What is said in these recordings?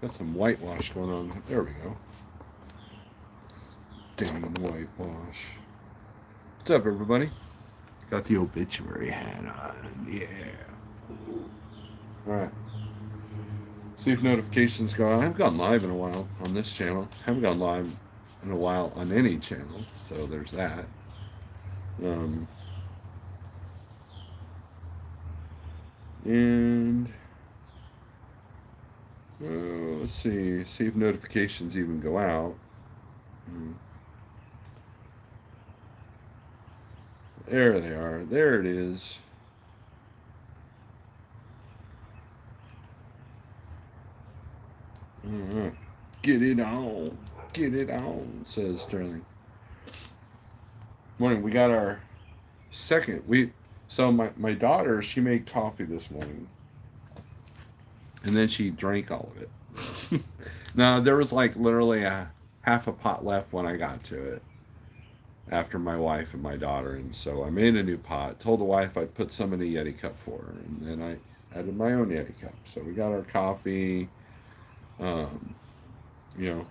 Got some whitewash going on. There we go. Dang whitewash. What's up, everybody? Got the obituary hat on. Yeah. All right. See if notifications go on. I haven't gone live in a while on this channel. Haven't gone live in a while on any channel. So there's that. Um, and let's see. See if notifications even go out. There they are. There it is. Get it on. Get it on, says Sterling. Morning. We got our second. So my daughter, she made coffee this morning. And then she drank all of it. Now, there was like literally a half a pot left when I got to it after my wife and my daughter. And so I made a new pot, told the wife I'd put some in a Yeti cup for her. And then I added my own Yeti cup. So we got our coffee, you know.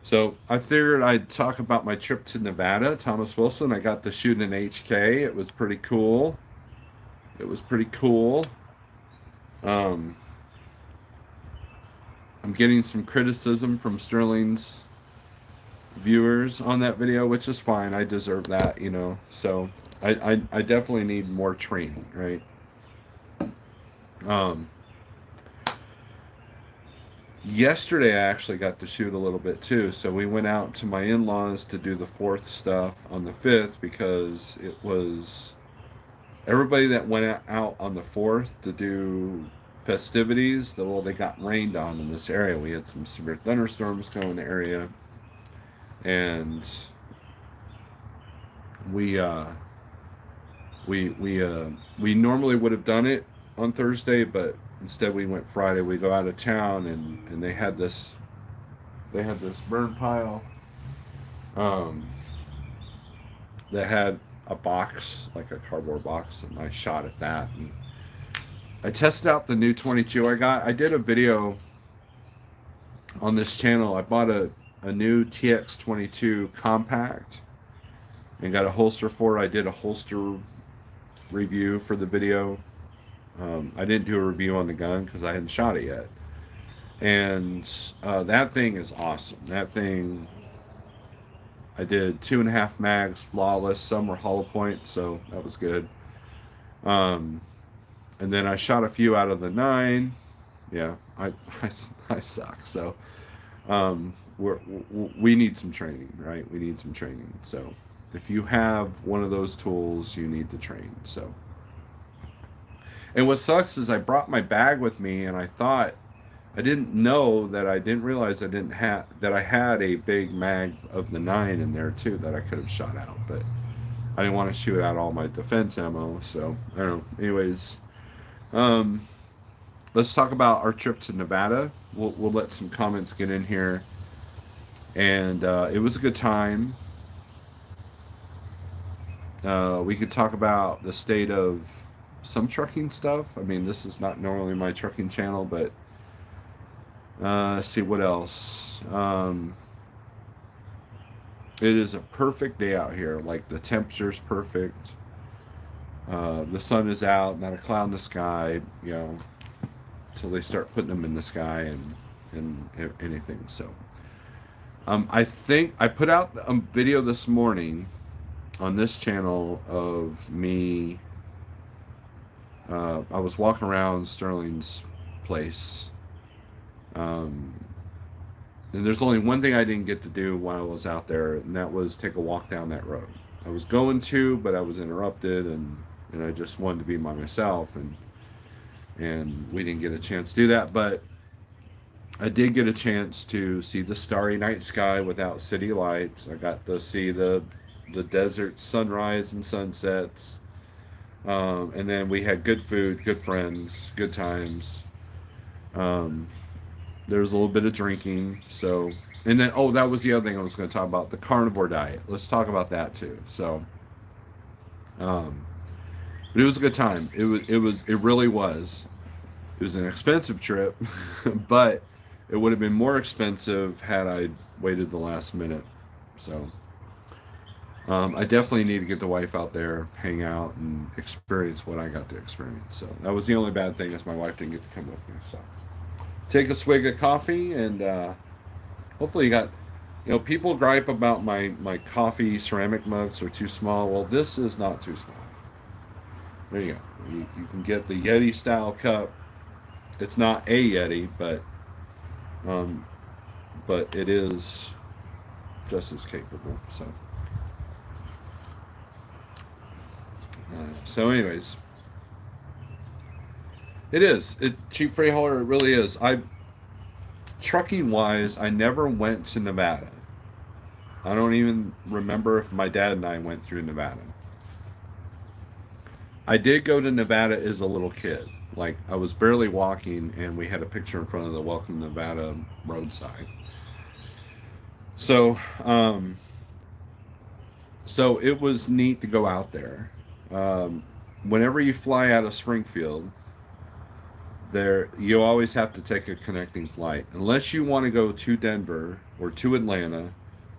So I figured I'd talk about my trip to Nevada, Thomas Wilson. I got to shoot an HK. It was pretty cool. It was pretty cool. I'm getting some criticism from Sterling's viewers on that video, which is fine. I deserve that, you know. So I definitely need more training, right? Yesterday I actually got to shoot a little bit too. So we went out to my in-laws to do the 4th stuff on the 5th because it was everybody that went out on the 4th to do festivities. Well, they got rained on in this area. We had some severe thunderstorms go in the area, and we normally would have done it on Thursday, but instead we went Friday. We go out of town, and they had this burn pile that had a box, like a cardboard box, and I shot at that. And I tested out the new 22 I got. I did a video on this channel. I bought a new TX22 compact and got a holster for it. I did a holster review for the video. I didn't do a review on the gun because I hadn't shot it yet. And that thing is awesome. That thing, I did 2.5 mags, flawless. Some were hollow point, so that was good. And then I shot a few out of the 9. Yeah, I suck. So we need some training, right? We need some training. So if you have one of those tools, you need to train. So, and what sucks is I brought my bag with me, and I didn't realize that I had a big mag of the 9 in there too that I could have shot out, but I didn't want to shoot out all my defense ammo. So I don't know. Anyways, let's talk about our trip to Nevada. We'll let some comments get in here, and it was a good time. We could talk about the state of some trucking stuff. I mean, this is not normally my trucking channel, but let's see what else. It is a perfect day out here. Like, the temperature's perfect. The sun is out, not a cloud in the sky, you know, until they start putting them in the sky and anything. So I think I put out a video this morning on this channel of me. I was walking around Sterling's place, and there's only one thing I didn't get to do while I was out there, and that was take a walk down that road. I was going to, but I was interrupted, and I just wanted to be by myself, and we didn't get a chance to do that. But I did get a chance to see the starry night sky without city lights. I got to see the desert sunrise and sunsets. And then we had good food, good friends, good times. There was a little bit of drinking. So, and then, that was the other thing I was going to talk about, the carnivore diet. Let's talk about that too. So, but it was a good time. It really was. It was an expensive trip, but it would have been more expensive had I waited the last minute. So I definitely need to get the wife out there, hang out, and experience what I got to experience. So that was the only bad thing, is my wife didn't get to come with me. So take a swig of coffee, and hopefully you got. You know, people gripe about my coffee ceramic mugs are too small. Well, this is not too small. There you go. You can get the Yeti style cup. It's not a Yeti, um, but it is just as capable. So anyways, it is. Cheap freight hauler. It really is. Trucking wise, I never went to Nevada. I don't even remember if my dad and I went through Nevada. I did go to Nevada as a little kid. Like, I was barely walking, and we had a picture in front of the Welcome Nevada roadside. So, so it was neat to go out there. Whenever you fly out of Springfield, there you always have to take a connecting flight, unless you want to go to Denver or to Atlanta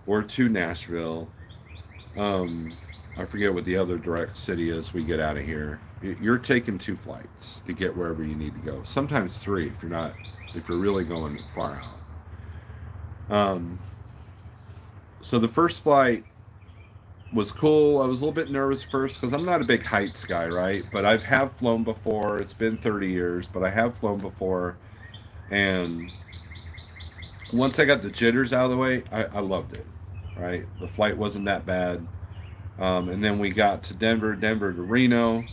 or to Nashville. I forget what the other direct city is we get out of here. You're taking 2 flights to get wherever you need to go. Sometimes 3 if you're really going far out. So the first flight was cool. I was a little bit nervous first because I'm not a big heights guy, right? But I have flown before. It's been 30 years, but I have flown before. And once I got the jitters out of the way, I loved it, right? The flight wasn't that bad. And then we got to Denver to Reno.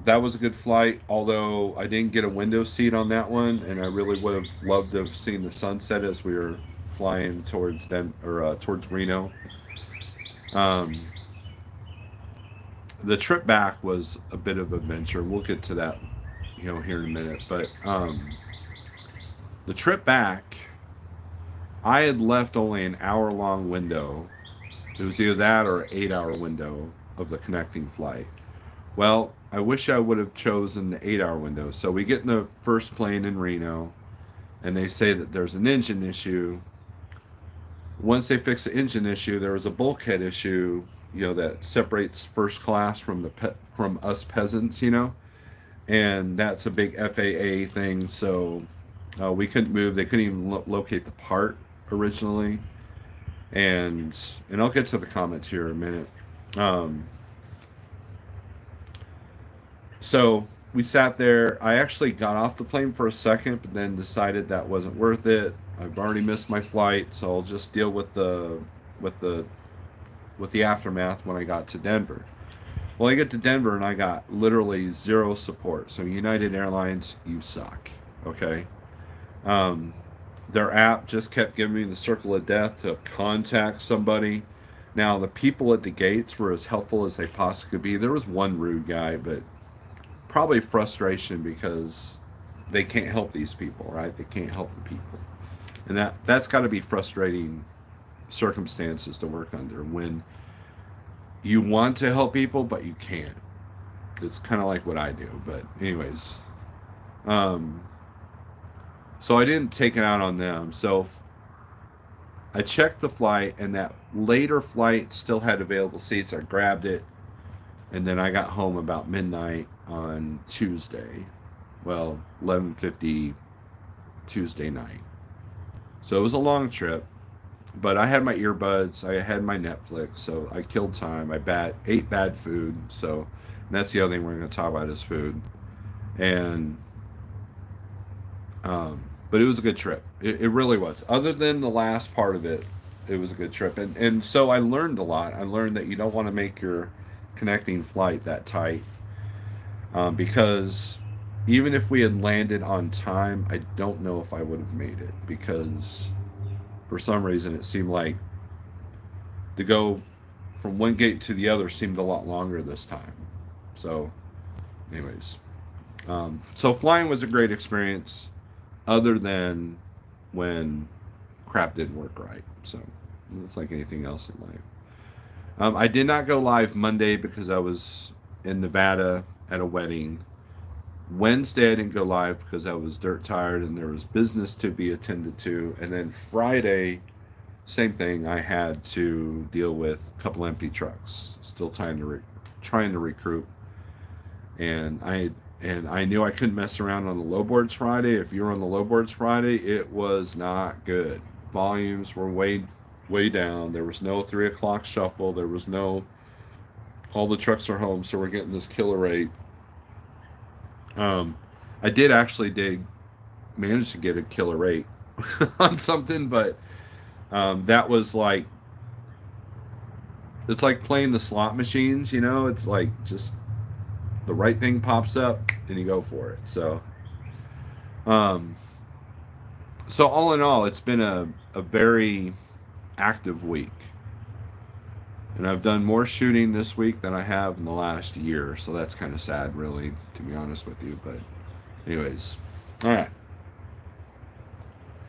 That was a good flight, although I didn't get a window seat on that one, and I really would have loved to have seen the sunset as we were flying towards towards Reno. Um, the trip back was a bit of an adventure. We'll get to that, here in a minute. But the trip back, I had left only an hour-long window. It was either that or an 8-hour window of the connecting flight. Well, I wish I would have chosen the 8-hour window. So we get in the first plane in Reno, and they say that there's an engine issue. Once they fix the engine issue, there was a bulkhead issue, that separates first class from from us peasants, and that's a big FAA thing. So we couldn't move. They couldn't even locate the part originally, and I'll get to the comments here in a minute. So we sat there. I actually got off the plane for a second, but then decided that wasn't worth it. I've already missed my flight, so I'll just deal with the aftermath when I got to Denver. Well, I get to Denver and I got literally zero support. So United Airlines, you suck. Okay. Their app just kept giving me the circle of death to contact somebody. Now, the people at the gates were as helpful as they possibly could be. There was one rude guy, but probably frustration because they can't help these people, right? They can't help the people. And that's got to be frustrating circumstances to work under when you want to help people, but you can't. It's kind of like what I do. But anyways, so I didn't take it out on them. So I checked the flight, and that later flight still had available seats. I grabbed it, and then I got home about midnight on Tuesday. Well, 11:50 Tuesday night. So it was a long trip, but I had my earbuds, I had my Netflix, so I killed time. I ate bad food, so that's the other thing we're going to talk about is food. And but it was a good trip. It really was. Other than the last part of it, it was a good trip. And so I learned a lot. I learned that you don't want to make your connecting flight that tight, because even if we had landed on time, I don't know if I would have made it, because for some reason it seemed like to go from one gate to the other seemed a lot longer this time. So anyways, so flying was a great experience, other than when crap didn't work right. So it's like anything else in life. I did not go live Monday because I was in Nevada at a wedding. Wednesday I didn't go live because I was dirt tired and there was business to be attended to. And then Friday, same thing. I had to deal with a couple empty trucks. Still trying to recruit, and I knew I couldn't mess around on the low boards Friday. If you were on the low boards Friday, it was not good. Volumes were way down. There was no 3 o'clock shuffle. There was no all the trucks are home, so we're getting this killer rate. Um, I did actually manage to get a killer rate on something, but that was like it's like playing the slot machines. It's like just the right thing pops up and you go for it. Um, so all in all, it's been a very active week. And I've done more shooting this week than I have in the last year. So that's kind of sad, really, to be honest with you. But anyways, all right.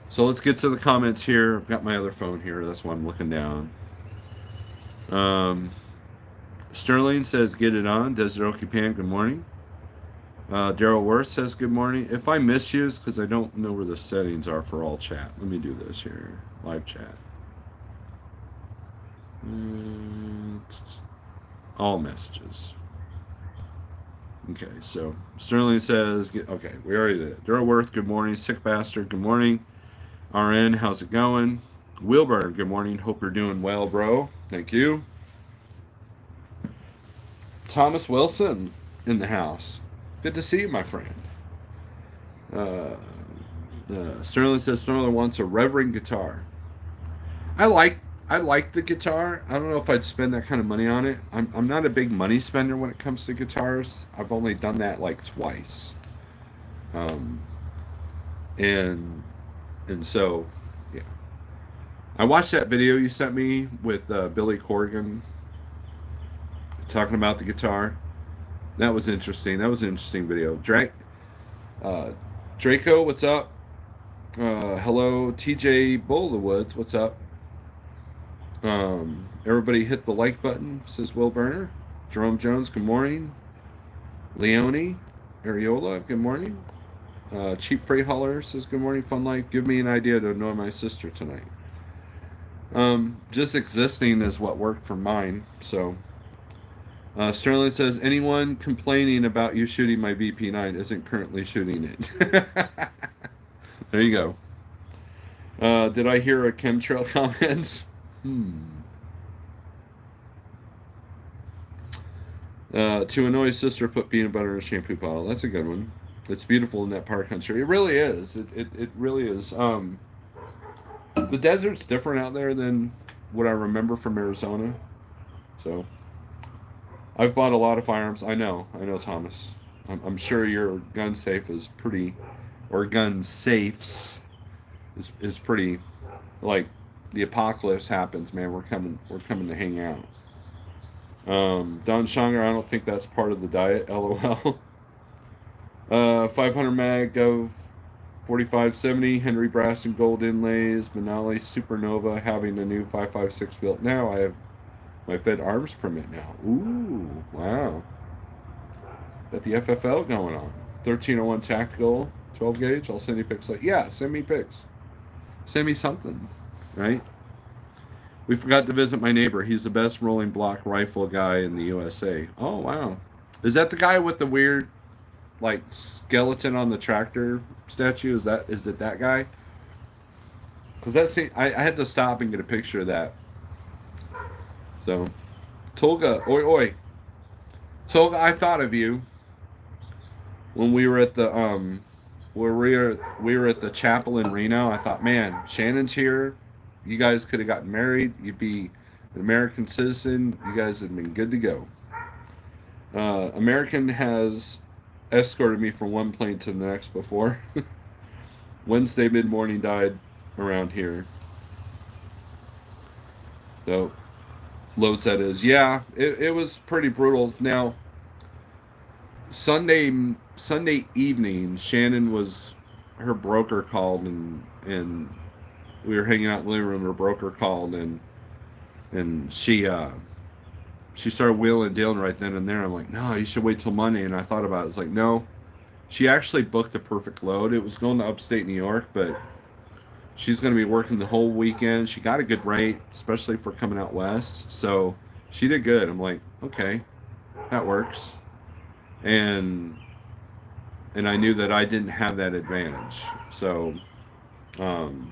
So let's get to the comments here. I've got my other phone here. That's why I'm looking down. Sterling says, get it on. Desert Okie Pan, good morning. Daryl Worth says, good morning. If I miss you, it's because I don't know where the settings are for all chat. Let me do this here. Live chat. All messages. Okay, so Sterling says, okay, we already did it. Daryl Worth, good morning. Sick Bastard, good morning. RN, how's it going? Wilbur, good morning. Hope you're doing well, bro. Thank you. Thomas Wilson in the house. Good to see you, my friend. Sterling says Snorelord wants a Reverend guitar. I like the guitar. I don't know if I'd spend that kind of money on it. I'm not a big money spender when it comes to guitars. I've only done that like twice. And so, yeah. I watched that video you sent me with Billy Corgan talking about the guitar. That was interesting. That was an interesting video. Draco, what's up? Hello, TJ Bowlewoods, what's up? Everybody hit the like button, says Will Burner. Jerome Jones, good morning. Leone Ariola, good morning. Cheap Freight Hauler says, good morning, Fun Life. Give me an idea to annoy my sister tonight. Just existing is what worked for mine. So, Sterling says, anyone complaining about you shooting my VP9 isn't currently shooting it. There you go. Did I hear a chemtrail comment? To annoy sister, put peanut butter in a shampoo bottle. That's a good one. It's beautiful in that park country. It really is. It really is. The desert's different out there than what I remember from Arizona. So I've bought a lot of firearms. I know, Thomas. I'm sure your gun safe is pretty, or gun safes is pretty, like the apocalypse happens, man. We're coming to hang out. Don Shonger, I don't think that's part of the diet. LOL. 500 mag Gov 4570 Henry Brass and Gold inlays. Benali Supernova having a new 5.56 built now. I have my Fed arms permit now. Ooh, wow. Got the FFL going on. 1301 tactical 12 gauge. I'll send you pics. Yeah, send me pics. Send me something, right? We forgot to visit my neighbor. He's the best rolling block rifle guy in the USA. Oh, wow. Is that the guy with the weird, like, skeleton on the tractor statue? Is it that guy? Because I had to stop and get a picture of that. So, Tolga, oi oi. Tolga, I thought of you when we were at the we were at the chapel in Reno. I thought, man, Shannon's here. You guys could have gotten married. You'd be an American citizen. You guys have been good to go. American has escorted me from one plane to the next before. Wednesday mid-morning died around here. So, low set is. Yeah, it was pretty brutal. Now, Sunday evening, her broker called and we were hanging out in the living room. Her broker called and she started wheeling and dealing right then and there. I'm like, no, you should wait till Monday. And I thought about it. It's like, no, she actually booked a perfect load. It was going to upstate New York, but she's going to be working the whole weekend. She got a good rate, especially for coming out west. So she did good. I'm like, okay, that works. And I knew that I didn't have that advantage. So, um,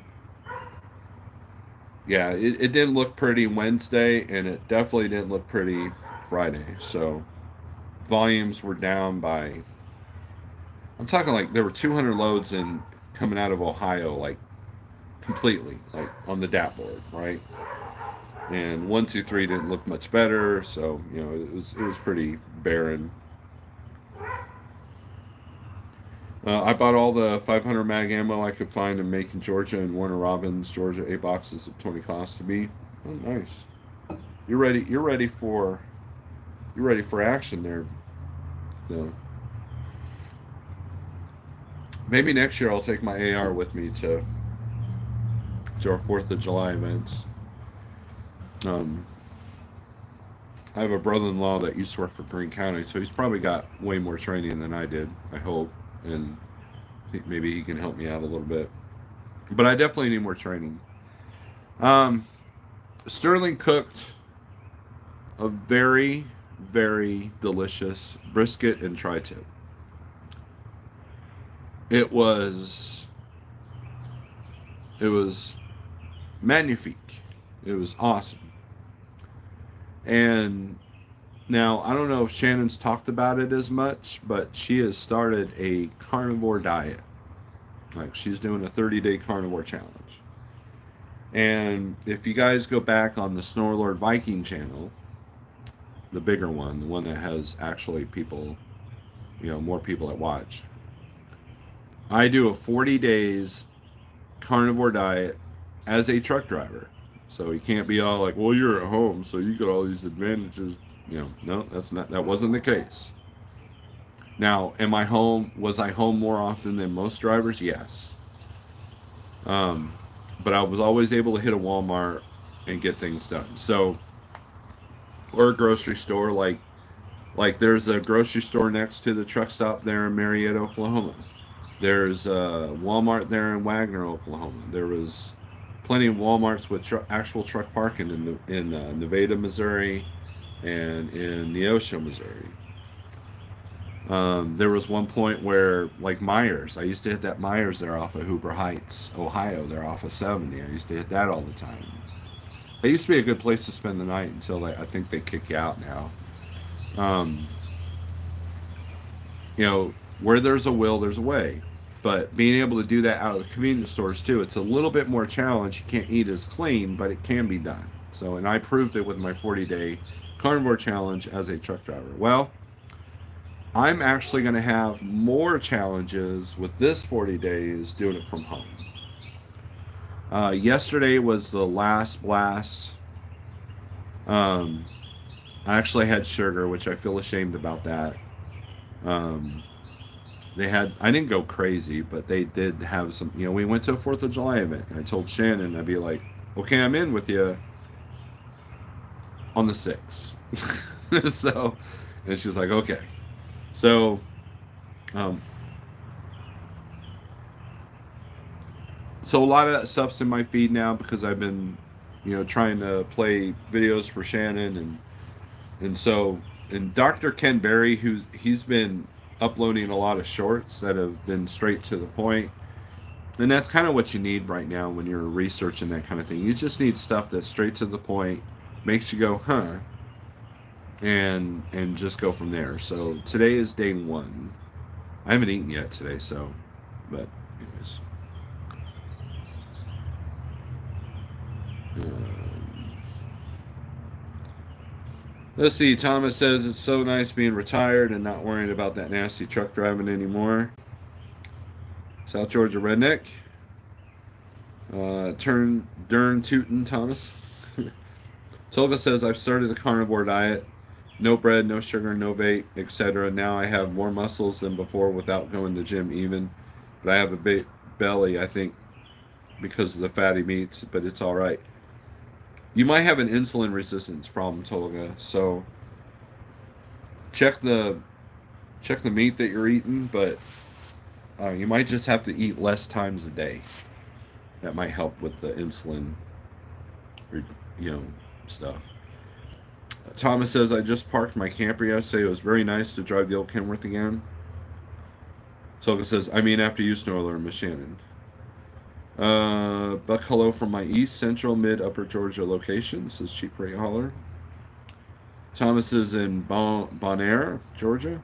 yeah, it didn't look pretty Wednesday, and it definitely didn't look pretty Friday. So volumes were down by, I'm talking like there were 200 loads in coming out of Ohio, like completely, like on the DAP board, right? And 123 didn't look much better, so it was pretty barren. I bought all the 500 mag ammo I could find in Macon, Georgia, and Warner Robins, Georgia, 8 boxes of 20 cost to me. Oh, nice. You're ready. You're ready for action there. So maybe next year I'll take my AR with me to our 4th of July events. Um, I have a brother-in-law that used to work for Greene County, so he's probably got way more training than I did, I hope, and maybe he can help me out a little bit. But I definitely need more training. Um, Sterling cooked a very, very delicious brisket and tri-tip. It was magnifique. It was awesome. And now I don't know if Shannon's talked about it as much, but she has started a carnivore diet. Like she's doing a 30-day carnivore challenge. And if you guys go back on the Snorelord Viking channel, the bigger one, the one that has actually people, more people that watch, I do a 40 days carnivore diet as a truck driver. So you can't be all like, well, you're at home, so you get all these advantages. No, that wasn't the case. Now, am I home? Was I home more often than most drivers? Yes. But I was always able to hit a Walmart and get things done. So, or a grocery store, like there's a grocery store next to the truck stop there in Marietta, Oklahoma. There's a Walmart there in Wagner, Oklahoma. There was plenty of Walmarts with actual truck parking in Nevada, Missouri, and in Neosho, Missouri. There was one point where, like Myers, I used to hit that Myers there off of Hoover Heights, Ohio, there off of 70. I used to hit that all the time. It used to be a good place to spend the night until I think they kick you out now. Um, where there's a will, there's a way. But being able to do that out of the convenience stores too, it's a little bit more challenge. You can't eat as clean, but it can be done. So, and I proved it with my 40-day carnivore challenge as a truck driver. Well, I'm actually going to have more challenges with this 40 days doing it from home. Yesterday was the last blast. I actually had sugar, which I feel ashamed about that. I didn't go crazy, but they did have some, we went to a 4th of July event. And I told Shannon, I'd be like, okay, I'm in with you on the 6th. So, and she's like, okay. So, so a lot of that stuff's in my feed now because I've been, trying to play videos for Shannon and Dr. Ken Berry, he's been uploading a lot of shorts that have been straight to the point. And that's kind of what you need right now when you're researching that kind of thing. You just need stuff that's straight to the point, makes you go, huh, and just go from there. So today is day 1. I haven't eaten yet today, so, but anyways. Let's see. Thomas says it's so nice being retired and not worrying about that nasty truck driving anymore. South Georgia redneck. Turn Dern Tootin' Thomas. Tolga says I've started the carnivore diet. No bread, no sugar, no vape, etc. Now I have more muscles than before without going to the gym even. But I have a big belly, I think, because of the fatty meats, but it's all right. You might have an insulin resistance problem, Tolga. So check the meat that you're eating, but You might just have to eat less times a day. That might help with the insulin, you know, stuff. Thomas says, I just parked my camper yesterday. It was very nice to drive the old Kenworth again. Silka says, I mean, after you, Snorelord and Miss Shannon. Buck hello from my east, central, mid, upper Georgia location, says Cheap Rate Holler. Thomas is in Bonaire, Georgia.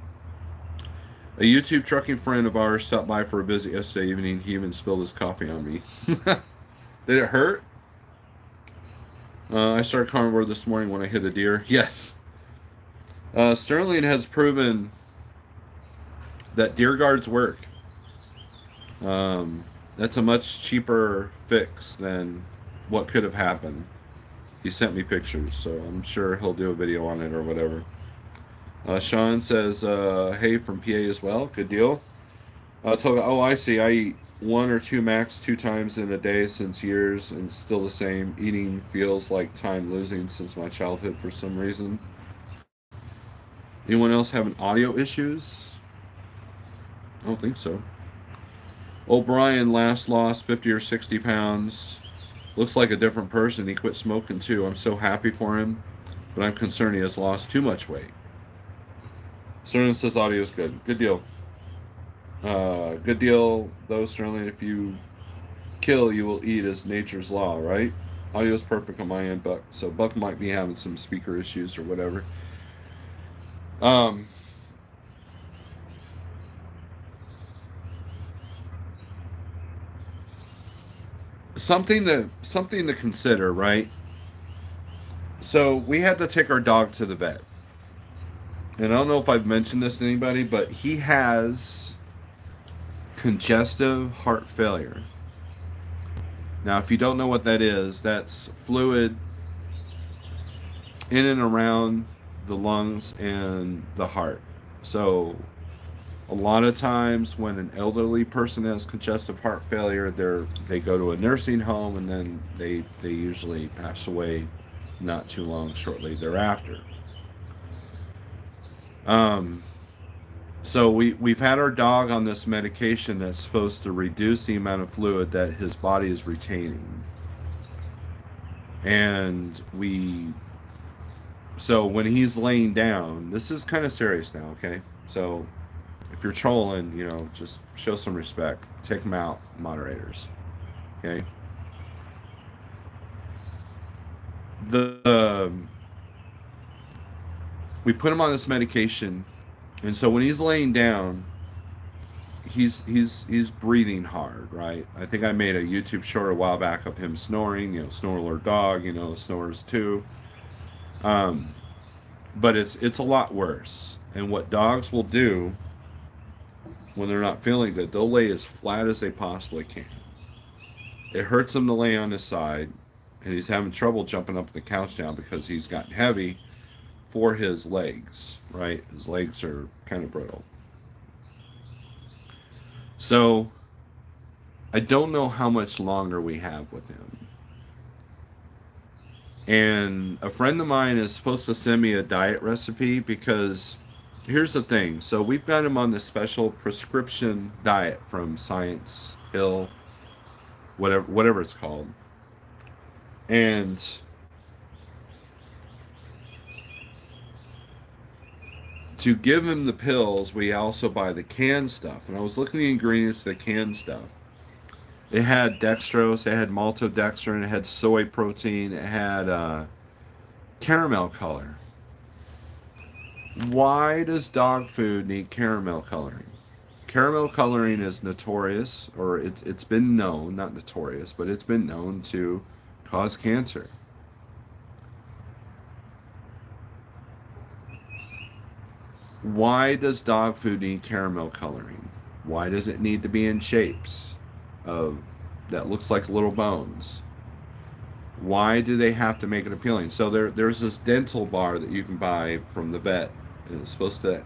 A YouTube trucking friend of ours stopped by for a visit yesterday evening. He even spilled his coffee on me. Did it hurt? I started carnivore this morning when I hit a deer. Yes. Sterling has proven that deer guards work. That's a much cheaper fix than what could have happened. He sent me pictures, so I'm sure he'll do a video on it or whatever. Sean says, hey, from PA as well. Good deal. Oh, I see. I eat 1 or 2 max 2 times in a day since years and still the same. Eating feels like time losing since my childhood for some reason. Anyone else having audio issues? I don't think so. O'Brien last lost 50 or 60 pounds. Looks like a different person. He quit smoking too. I'm so happy for him, but I'm concerned he has lost too much weight. Sterling says audio is good. Good deal. Good deal, though, Sterling. If you kill, you will eat as nature's law, right? Audio is perfect on my end, Buck. So Buck might be having some speaker issues or whatever. Something to consider, right? So we had to take our dog to the vet. And I don't know if I've mentioned this to anybody, but he has congestive heart failure. Now, if you don't know what that is, that's fluid in and around the lungs and the heart. So a lot of times when an elderly person has congestive heart failure, they go to a nursing home and then they usually pass away not too long shortly thereafter. So we've had our dog on this medication that's supposed to reduce the amount of fluid that his body is retaining. And so when he's laying down, this is kind of serious now, okay? So if you're trolling, just show some respect. Take him out, moderators. Okay? We put him on this medication, and so when he's laying down, he's breathing hard, right? I think I made a YouTube short a while back of him snoring, Snorelord dog, snores too. But it's a lot worse. And what dogs will do when they're not feeling good, they'll lay as flat as they possibly can. It hurts him to lay on his side, and he's having trouble jumping up the couch now because he's gotten heavy for his legs, right? His legs are kind of brittle. So I don't know how much longer we have with him. And a friend of mine is supposed to send me a diet recipe because here's the thing. So we've got him on this special prescription diet from Science Hill, whatever it's called. And to give him the pills, we also buy the canned stuff. And I was looking at the ingredients of the canned stuff. It had dextrose, it had maltodextrin, it had soy protein, it had caramel color. Why does dog food need caramel coloring? Caramel coloring is notorious, or it's been known, not notorious, but it's been known to cause cancer. Why does dog food need caramel coloring? Why does it need to be in shapes that looks like little bones? Why do they have to make it appealing? So there's this dental bar that you can buy from the vet, and it's supposed to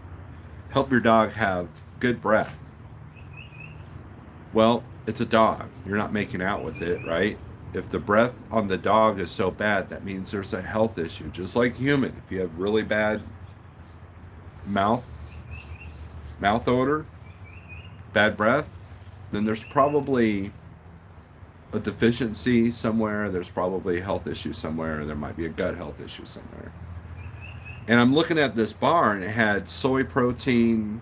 help your dog have good breath. Well, it's a dog. You're not making out with it, right? If the breath on the dog is so bad, that means there's a health issue. Just like human, if you have really bad mouth odor, bad breath, then there's probably a deficiency somewhere. There's probably a health issue somewhere. There might be a gut health issue somewhere. And I'm looking at this bar, and it had soy protein.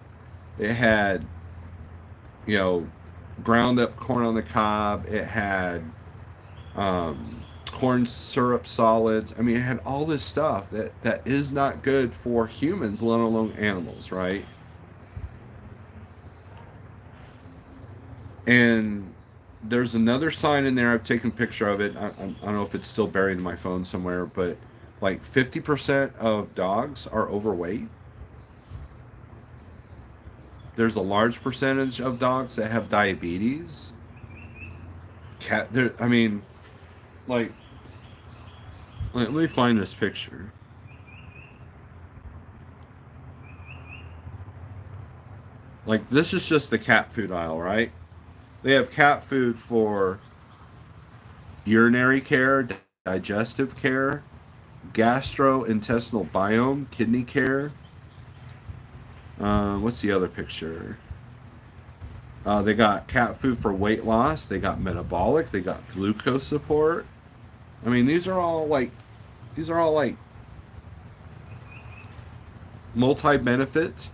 It had, you know, ground up corn on the cob. It had corn syrup solids. I mean, it had all this stuff that is not good for humans, let alone animals, right? And there's another sign in there. I've taken a picture of it. I don't know if it's still buried in my phone somewhere, but like 50% of dogs are overweight. There's a large percentage of dogs that have diabetes. Cat, there. I mean, like, let me find this picture. Like, this is just the cat food aisle, right? They have cat food for urinary care, digestive care, gastrointestinal biome, kidney care. What's the other picture? They got cat food for weight loss. They got metabolic. They got glucose support. I mean, these are all like multi-benefit.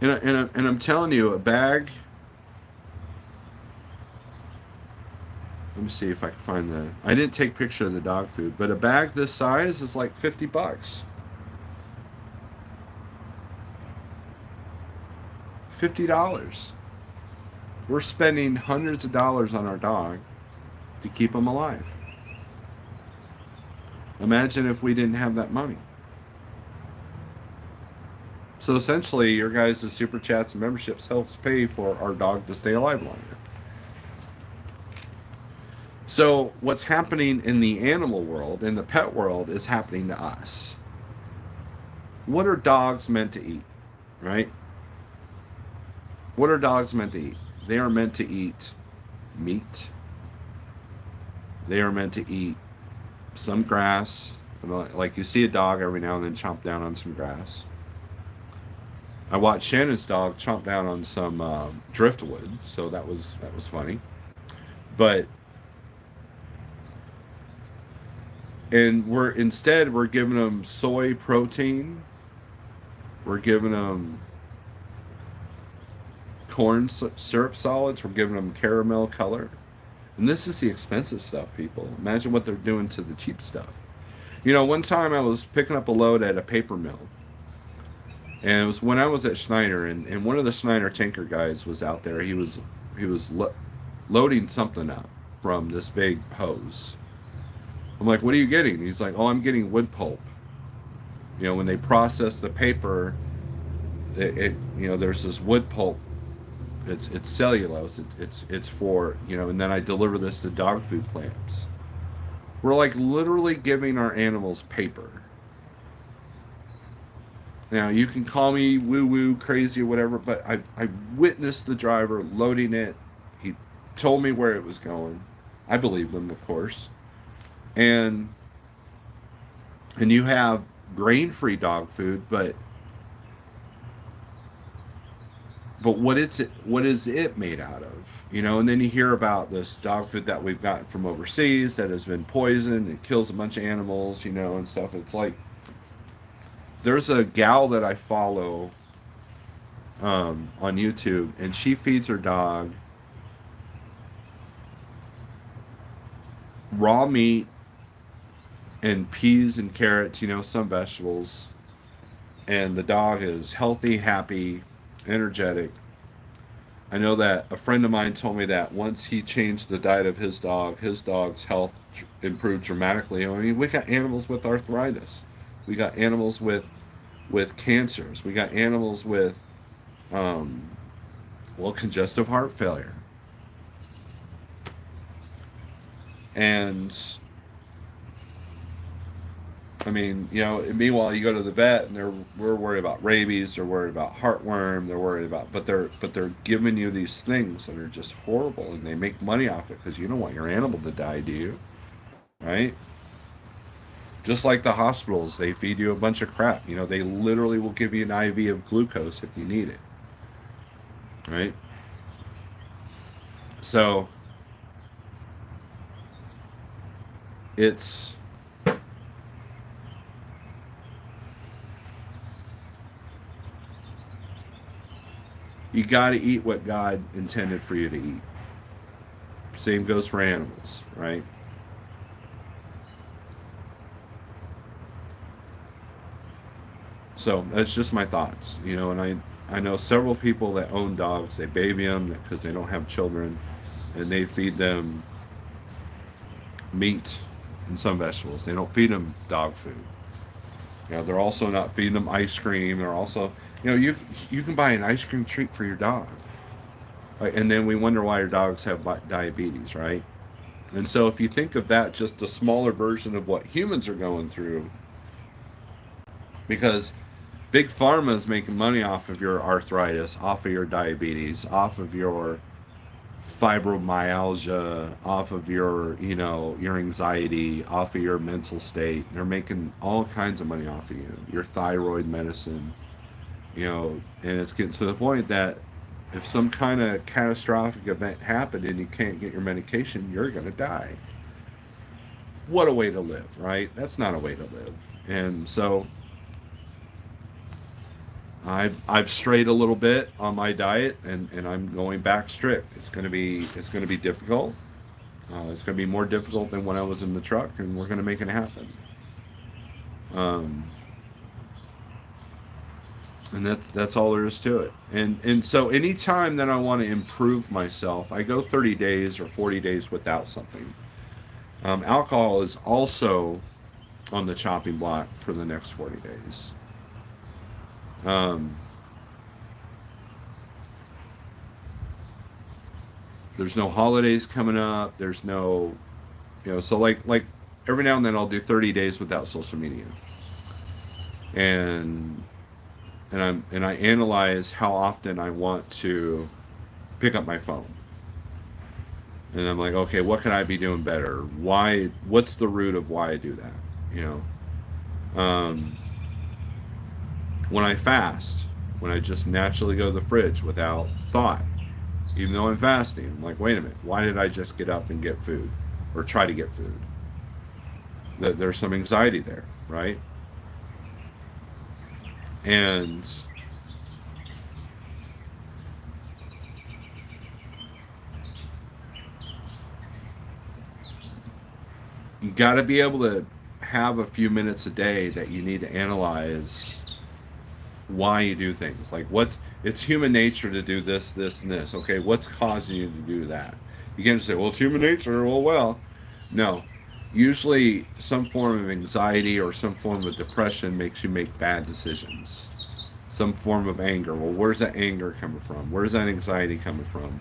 And I'm telling you, a bag. Let me see if I can find the. I didn't take a picture of the dog food, but a bag this size is like $50. $50. We're spending hundreds of dollars on our dog to keep him alive. Imagine if we didn't have that money. So essentially, your guys' super chats and memberships helps pay for our dog to stay alive longer. So what's happening in the animal world, in the pet world, is happening to us. What are dogs meant to eat, right? What are dogs meant to eat? They are meant to eat meat. They are meant to eat some grass. Like you see a dog every now and then chomp down on some grass. I watched Shannon's dog chomp down on some driftwood, so that was funny. But we're giving them soy protein. We're giving them corn syrup solids. We're giving them caramel color. And this is the expensive stuff, people. Imagine what they're doing to the cheap stuff. You know, one time I was picking up a load at a paper mill. And it was when I was at Schneider, and one of the Schneider tanker guys was out there. He was loading something up from this big hose. I'm like, what are you getting? He's like, oh, I'm getting wood pulp. You know, when they process the paper, it you know, there's this wood pulp. It's cellulose. It's for, you know, and then I deliver this to dog food plants. We're like literally giving our animals paper. Now you can call me woo woo crazy or whatever, but I witnessed the driver loading it. He told me where it was going. I believed him, of course. And you have grain-free dog food, but what is it made out of? You know, and then you hear about this dog food that we've gotten from overseas that has been poisoned. It kills a bunch of animals, you know, and stuff. It's like there's a gal that I follow on YouTube, and she feeds her dog raw meat and peas and carrots, you know, some vegetables. And the dog is healthy, happy, energetic. I know that a friend of mine told me that once he changed the diet of his dog's health improved dramatically. I mean, we got animals with arthritis. We got animals with cancers. We got animals with congestive heart failure. And I mean, you know, meanwhile you go to the vet and we're worried about rabies, they're worried about heartworm, they're worried about but they're giving you these things that are just horrible, and they make money off it because you don't want your animal to die, do you? Right? Just like the hospitals, they feed you a bunch of crap. You know, they literally will give you an IV of glucose if you need it. right? So it's you got to eat what God intended for you to eat. Same goes for animals, right? So that's just my thoughts, and I know several people that own dogs. They baby them because they don't have children, and they feed them meat and some vegetables. They don't feed them dog food. They're also not feeding them ice cream. They're also, you can buy an ice cream treat for your dog, right? And then we wonder why your dogs have diabetes, right? And so if you think of that, just a smaller version of what humans are going through, because big pharma is making money off of your arthritis, off of your diabetes, off of your fibromyalgia, off of your anxiety, off of your mental state. They're making all kinds of money off of you. Your thyroid medicine, and it's getting to the point that if some kind of catastrophic event happened and you can't get your medication, you're going to die. What a way to live, right? That's not a way to live. And so I've strayed a little bit on my diet, and I'm going back strict. It's gonna be difficult. It's gonna be more difficult than when I was in the truck, and we're gonna make it happen. Um, and that's all there is to it. And so anytime that I want to improve myself, I go 30 days or 40 days without something. Alcohol is also on the chopping block for the next 40 days. Um, there's no holidays coming up. There's no, so like every now and then I'll do 30 days without social media, and I analyze how often I want to pick up my phone, and I'm like, okay, what can I be doing better? Why? What's the root of why I do that? You um, when I fast, when I just naturally go to the fridge without thought, even though I'm fasting, I'm like, wait a minute, why did I just get up and get food, or try to get food? There's some anxiety there, right? And you got to be able to have a few minutes a day that you need to analyze why you do things. Like, it's human nature to do this, this, and this. Okay, what's causing you to do that? You can't just say, well, it's human nature. Well, no. Usually, some form of anxiety or some form of depression makes you make bad decisions. Some form of anger. Well, where's that anger coming from? Where's that anxiety coming from?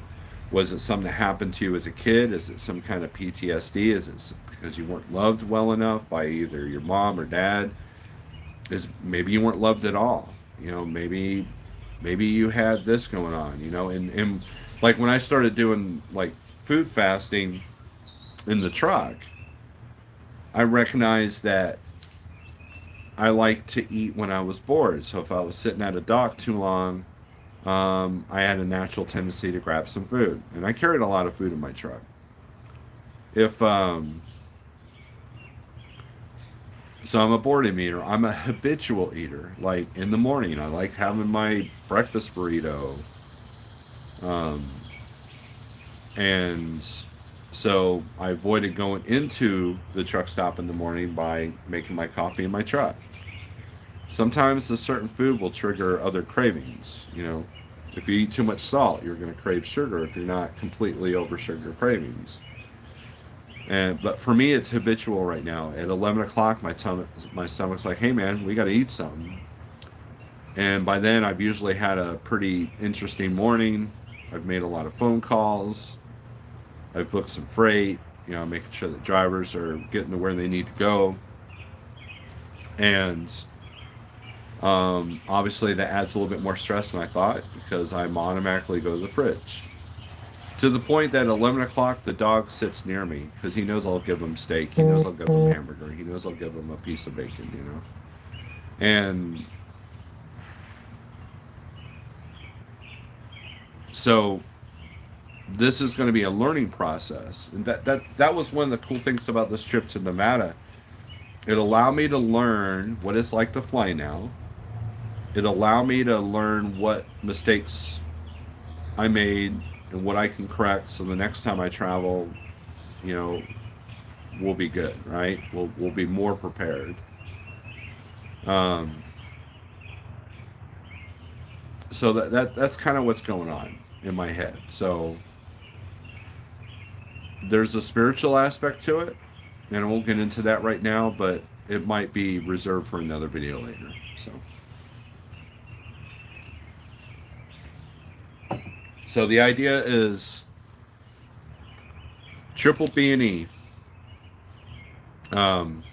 Was it something that happened to you as a kid? Is it some kind of PTSD? Is it because you weren't loved well enough by either your mom or dad? Is maybe you weren't loved at all? Maybe you had this going on. And like when I started doing like food fasting in the truck, I recognized that I like to eat when I was bored. So if I was sitting at a dock too long, I had a natural tendency to grab some food, and I carried a lot of food in my truck. If So I'm a boredom eater. I'm a habitual eater. Like in the morning, I like having my breakfast burrito, um, and so I avoided going into the truck stop in the morning by making my coffee in my truck. Sometimes a certain food will trigger other cravings. If you eat too much salt, you're going to crave sugar if you're not completely over sugar cravings. But for me, it's habitual right now. At 11 o'clock, my stomach's like, hey man, we got to eat something. And by then, I've usually had a pretty interesting morning. I've made a lot of phone calls. I've booked some freight, making sure that drivers are getting to where they need to go. And obviously, that adds a little bit more stress than I thought because I'm automatically go to the fridge. To the point that at 11 o'clock, the dog sits near me because he knows I'll give him steak. He knows I'll give him hamburger. He knows I'll give him a piece of bacon. And So this is going to be a learning process, and that was one of the cool things about this trip to Nevada. It allowed me to learn what it's like to fly now. It allowed me to learn what mistakes I made and what I can correct, so the next time I travel, you know, we'll be good, right? We'll be more prepared. Um, so that's kind of what's going on in my head. So there's a spiritual aspect to it, and I won't get into that right now, but it might be reserved for another video later. So the idea is triple B&E, um,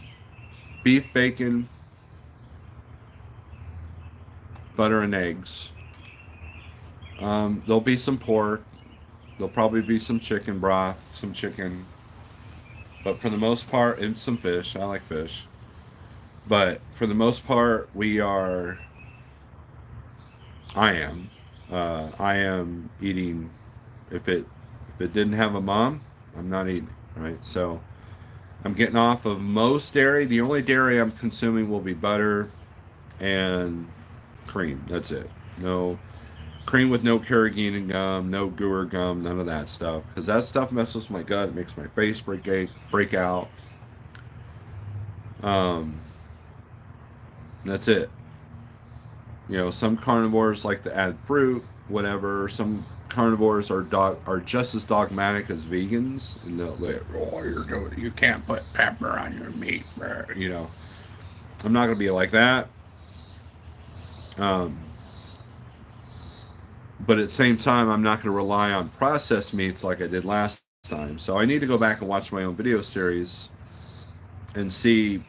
beef, bacon, butter, and eggs. There'll be some pork. There'll probably be some chicken broth, some chicken. But for the most part, and some fish. I like fish. But for the most part, I am eating. If it didn't have a mom, I'm not eating. Right. So I'm getting off of most dairy. The only dairy I'm consuming will be butter and cream. That's it. No cream with no carrageenan gum, no gooer gum, none of that stuff. Because that stuff messes with my gut. It makes my face break out. Um, that's it. Some carnivores like to add fruit, whatever. Some carnivores are just as dogmatic as vegans, and they'll like, oh, you can't put pepper on your meat. I'm not gonna be like that. Um, but at the same time, I'm not gonna rely on processed meats like I did last time. So I need to go back and watch my own video series and see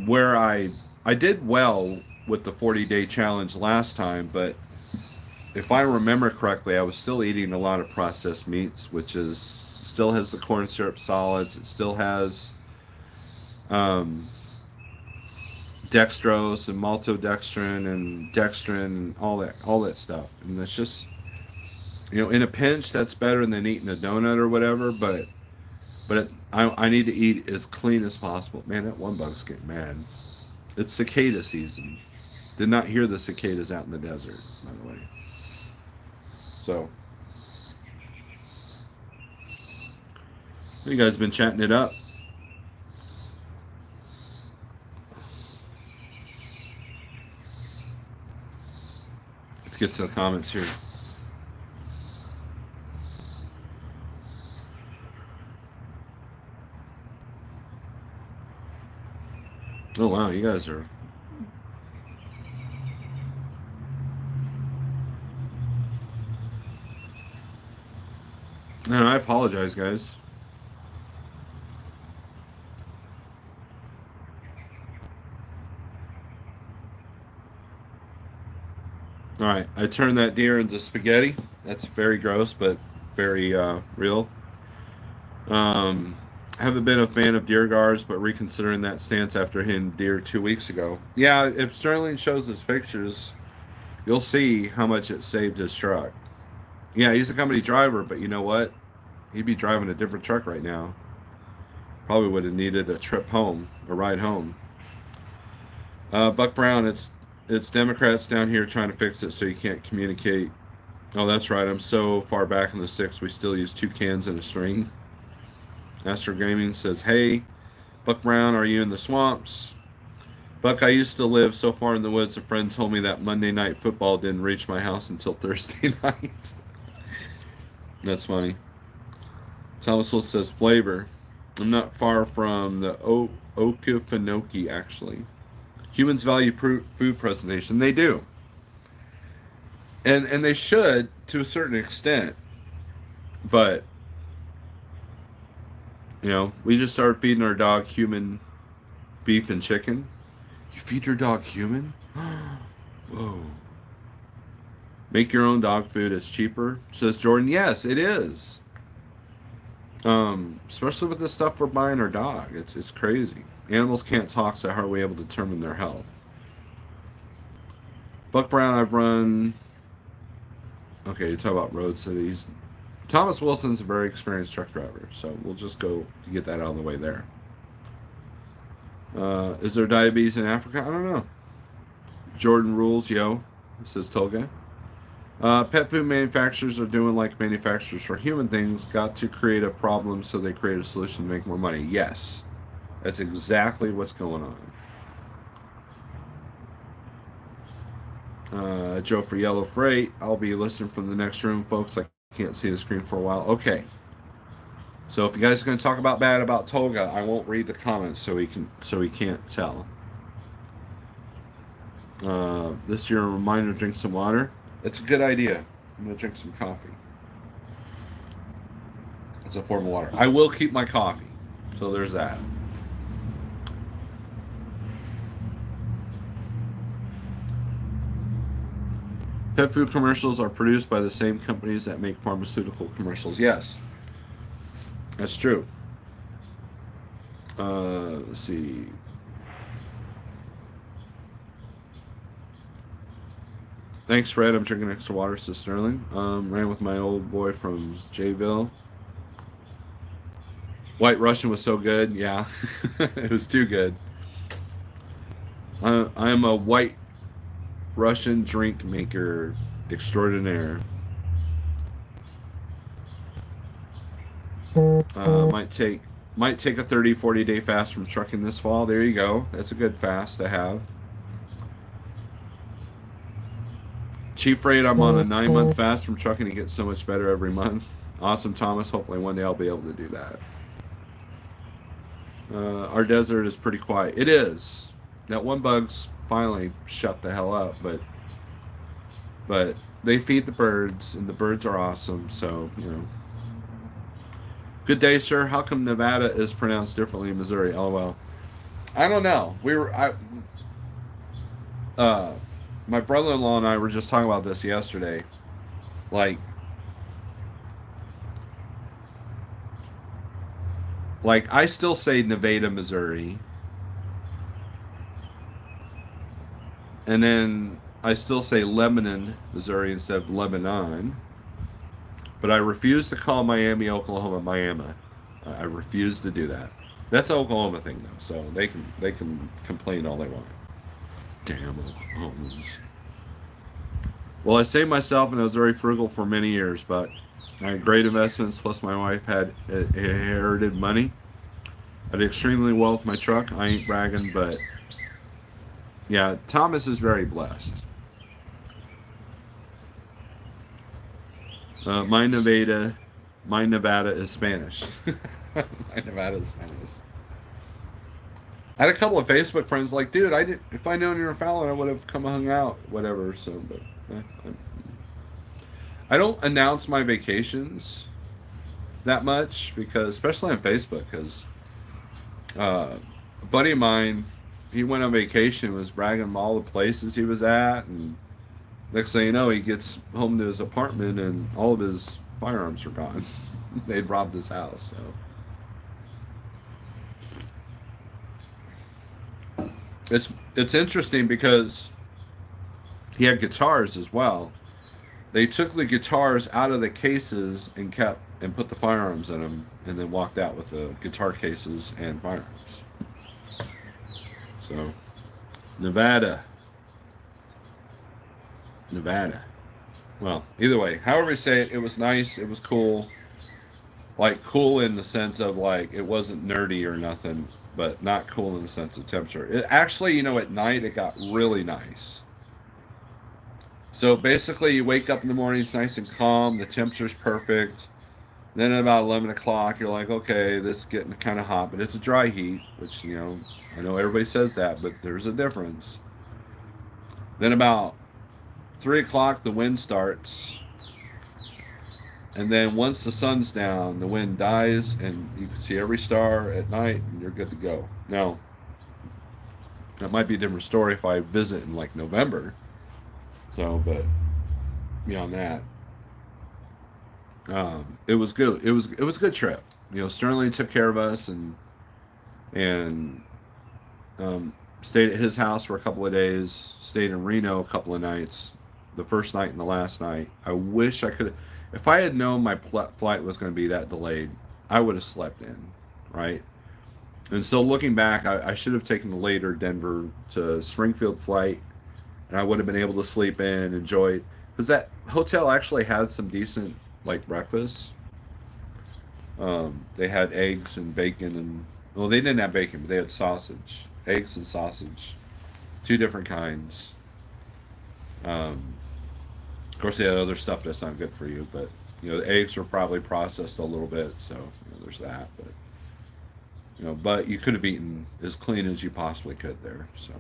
where I did well with the 40-day challenge last time, but if I remember correctly, I was still eating a lot of processed meats, which is still has the corn syrup solids. It still has um, dextrose and maltodextrin and dextrin and all that stuff. And it's just in a pinch, that's better than eating a donut or whatever. I need to eat as clean as possible. Man, that one bug's getting mad. It's cicada season. Did not hear the cicadas out in the desert, by the way. So, you guys been chatting it up. Let's get to the comments here. Oh wow, you guys are. No, I apologize, guys. All right, I turned that deer into spaghetti. That's very gross, but very real. I haven't been a fan of deer guards, but reconsidering that stance after hitting deer 2 weeks ago. Yeah, if Sterling shows his pictures, you'll see how much it saved his truck. Yeah, he's a company driver, but you know what? He'd be driving a different truck right now. Probably would have needed a trip home, a ride home. Buck Brown, it's Democrats down here trying to fix it so you can't communicate. Oh, that's right. I'm so far back in the sticks, we still use 2 cans and a string. Astro Gaming says, hey, Buck Brown, are you in the swamps? Buck, I used to live so far in the woods, a friend told me that Monday night football didn't reach my house until Thursday night. That's funny. Thomas Will says, flavor. I'm not far from the Okefenokee, actually. Humans value food presentation. They do. And they should, to a certain extent. But, we just started feeding our dog human beef and chicken. You feed your dog human? Whoa. Make your own dog food. It's cheaper, says Jordan. Yes, it is. Especially with the stuff we're buying our dog. It's crazy. Animals can't talk, so how are we able to determine their health? Buck Brown, I've run Okay, you talk about road cities. Thomas Wilson's a very experienced truck driver, so we'll just go to get that out of the way there. Is there diabetes in Africa? I don't know. Jordan rules, yo, says Tolga. Pet food manufacturers are doing like manufacturers for human things, got to create a problem so they create a solution to make more money. Yes, that's exactly what's going on. Joe for Yellow Freight. I'll be listening from the next room, folks. I can't see the screen for a while. Okay. So if you guys are going to talk about bad about Tolga, I won't read the comments so he can't tell. This year, a reminder to drink some water. It's a good idea. I'm going to drink some coffee. It's a form of water. I will keep my coffee. So there's that. Pet food commercials are produced by the same companies that make pharmaceutical commercials. Yes. That's true. Let's see. Thanks, Fred. I'm drinking extra water, says Sterling. Ran with my old boy from Jayville. White Russian was so good. Yeah, it was too good. I'm a White Russian drink maker extraordinaire. Might take a 30-40 day fast from trucking this fall. There you go. That's a good fast to have. Chief Rate, I'm on a 9-month fast from trucking to get so much better every month. Awesome, Thomas. Hopefully one day I'll be able to do that. Our desert is pretty quiet. It is. That one bug's finally shut the hell up, but they feed the birds, and the birds are awesome, so, you know. Good day, sir. How come Nevada is pronounced differently in Missouri? LOL. I don't know. My brother-in-law and I were just talking about this yesterday. Like I still say Nevada, Missouri. And then I still say Lebanon, Missouri instead of Lebanon. But I refuse to call Miami, Oklahoma, Miami. I refuse to do that. That's an Oklahoma thing, though, so they can complain all they want. Damn Oklahomans. Well, I saved myself, and I was very frugal for many years, but I had great investments, plus my wife had inherited money. I did extremely well with my truck. I ain't bragging, but yeah, Thomas is very blessed. My Nevada is Spanish. My Nevada is Spanish. I had a couple of Facebook friends like, dude, if I known you were in Fallon, I would have come and hung out, whatever. So, but I don't announce my vacations that much because, especially on Facebook, because a buddy of mine, he went on vacation, was bragging about all the places he was at, and next thing you know, he gets home to his apartment and all of his firearms are gone. They'd robbed his house. So it's interesting because he had guitars as well. They took the guitars out of the cases and put the firearms in them, and then walked out with the guitar cases and firearms. So, Nevada. Well, either way, however you say it, it was nice. It was cool. Like, cool in the sense of, like, it wasn't nerdy or nothing, but not cool in the sense of temperature. It actually, at night, it got really nice. So basically, you wake up in the morning, it's nice and calm, the temperature's perfect. Then at about 11 o'clock, you're like, okay, this is getting kind of hot, but it's a dry heat, which, I know everybody says that, but there's a difference. Then about 3 o'clock, the wind starts. And then once the sun's down, the wind dies, and you can see every star at night, and you're good to go. Now, that might be a different story if I visit in, like, November. So, but beyond that, it was good. It was a good trip. Sterling took care of us and stayed at his house for a couple of days. Stayed in Reno a couple of nights. the first night and the last night. I wish I could. If I had known my flight was going to be that delayed, I would have slept in, right? And so looking back, I should have taken the later Denver to Springfield flight, and I would have been able to sleep in, enjoy it, because that hotel actually had some decent like breakfast. They had eggs and bacon, and well, they didn't have bacon, but they had sausage, eggs and sausage, two different kinds. Um, of course, they had other stuff that's not good for you, but the eggs were probably processed a little bit, so there's that. But but you could have eaten as clean as you possibly could there. So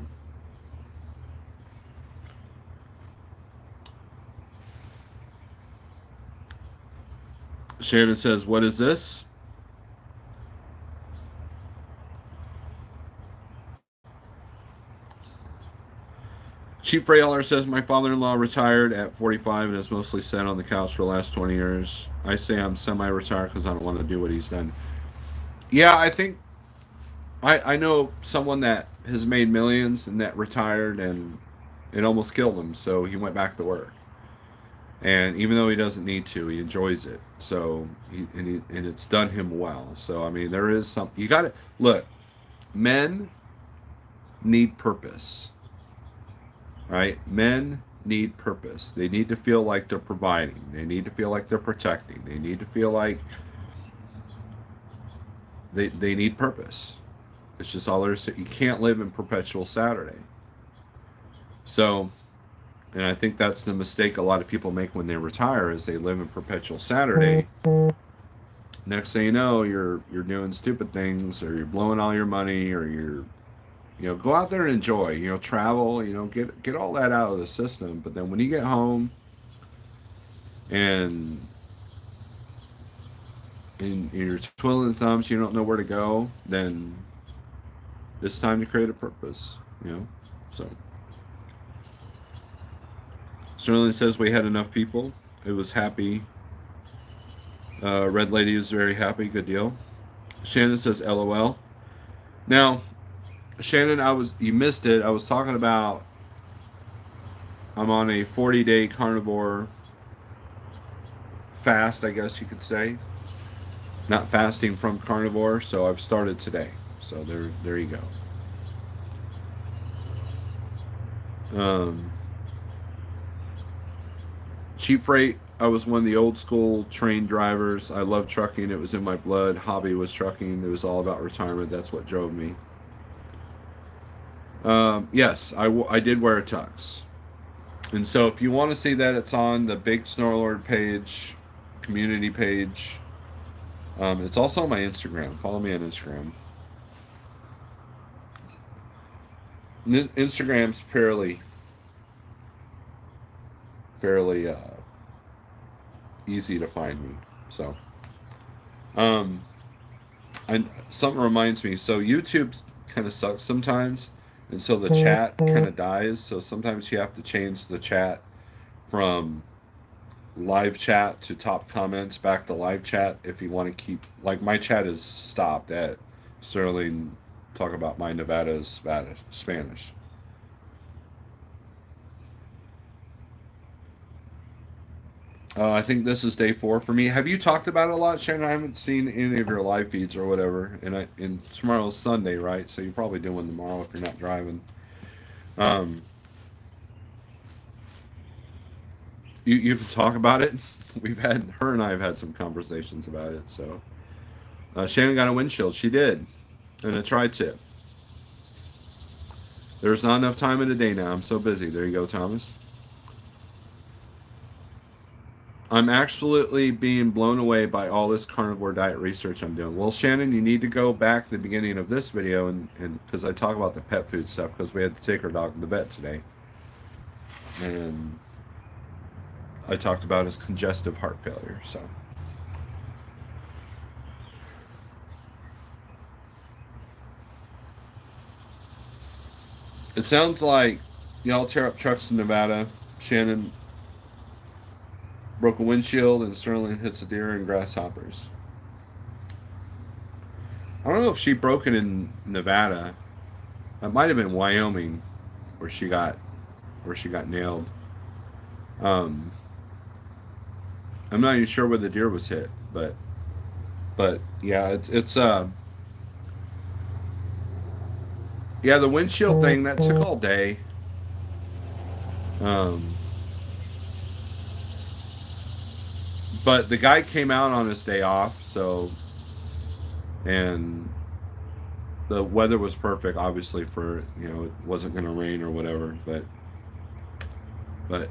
Shannon says, "What is this?" Cheap Frailer says, "My father-in-law retired at 45 and has mostly sat on the couch for the last 20 years. I say I'm semi-retired because I don't want to do what he's done." Yeah, I think I know someone that has made millions and that retired, and it almost killed him, so he went back to work. And even though he doesn't need to, he enjoys it. So and it's done him well. So I mean, there is some, you got to look. Men need purpose, right? Men need purpose. They need to feel like they're providing. They need to feel like they're protecting. They need to feel like they need purpose. It's just all there is. You can't live in perpetual Saturday. So, and I think that's the mistake a lot of people make when they retire, is they live in perpetual Saturday. Next thing you know, you're doing stupid things, or you're blowing all your money, or you're go out there and enjoy, travel, get all that out of the system. But then when you get home and you're twiddling thumbs, you don't know where to go, then it's time to create a purpose. So Sterling says we had enough people. It was happy. Red Lady is very happy. Good deal. Shannon says LOL. Now, Shannon, you missed it. I was talking about I'm on a 40-day carnivore fast, I guess you could say. Not fasting from carnivore, so I've started today. So there you go. Cheap freight. I was one of the old school train drivers. I love trucking. It was in my blood. Hobby was trucking. It was all about retirement. That's what drove me. Yes, I did wear a tux. And so if you want to see that, it's on the big Snorelord page, community page. It's also on my Instagram. Follow me on Instagram. Instagram's fairly easy to find me. So, and something reminds me. So YouTube kind of sucks sometimes, and so the chat kind of dies. So sometimes you have to change the chat from live chat to top comments back to live chat if you want to keep, like, my chat is stopped at Sterling talk about my Nevada's Spanish. I think this is day 4 for me. Have you talked about it a lot, Shannon? I haven't seen any of your live feeds or whatever. And tomorrow's Sunday, right? So you're probably doing tomorrow if you're not driving. Um, you can talk about it. Her and I have had some conversations about it. So Shannon got a windshield. She did, and a tri-tip. There's not enough time in the day now. I'm so busy. There you go, Thomas. I'm absolutely being blown away by all this carnivore diet research I'm doing. Well, Shannon, you need to go back to the beginning of this video and because I talk about the pet food stuff, because we had to take our dog to the vet today. And I talked about his congestive heart failure. So it sounds like y'all tear up trucks in Nevada. Shannon broke a windshield and Sterling hits a deer and grasshoppers. I don't know if she broke it in Nevada. It might have been Wyoming where she got nailed. Um, I'm not even sure where the deer was hit, but yeah, yeah, the windshield thing that took all day. Um, but the guy came out on his day off, so and the weather was perfect, obviously for it wasn't going to rain or whatever, but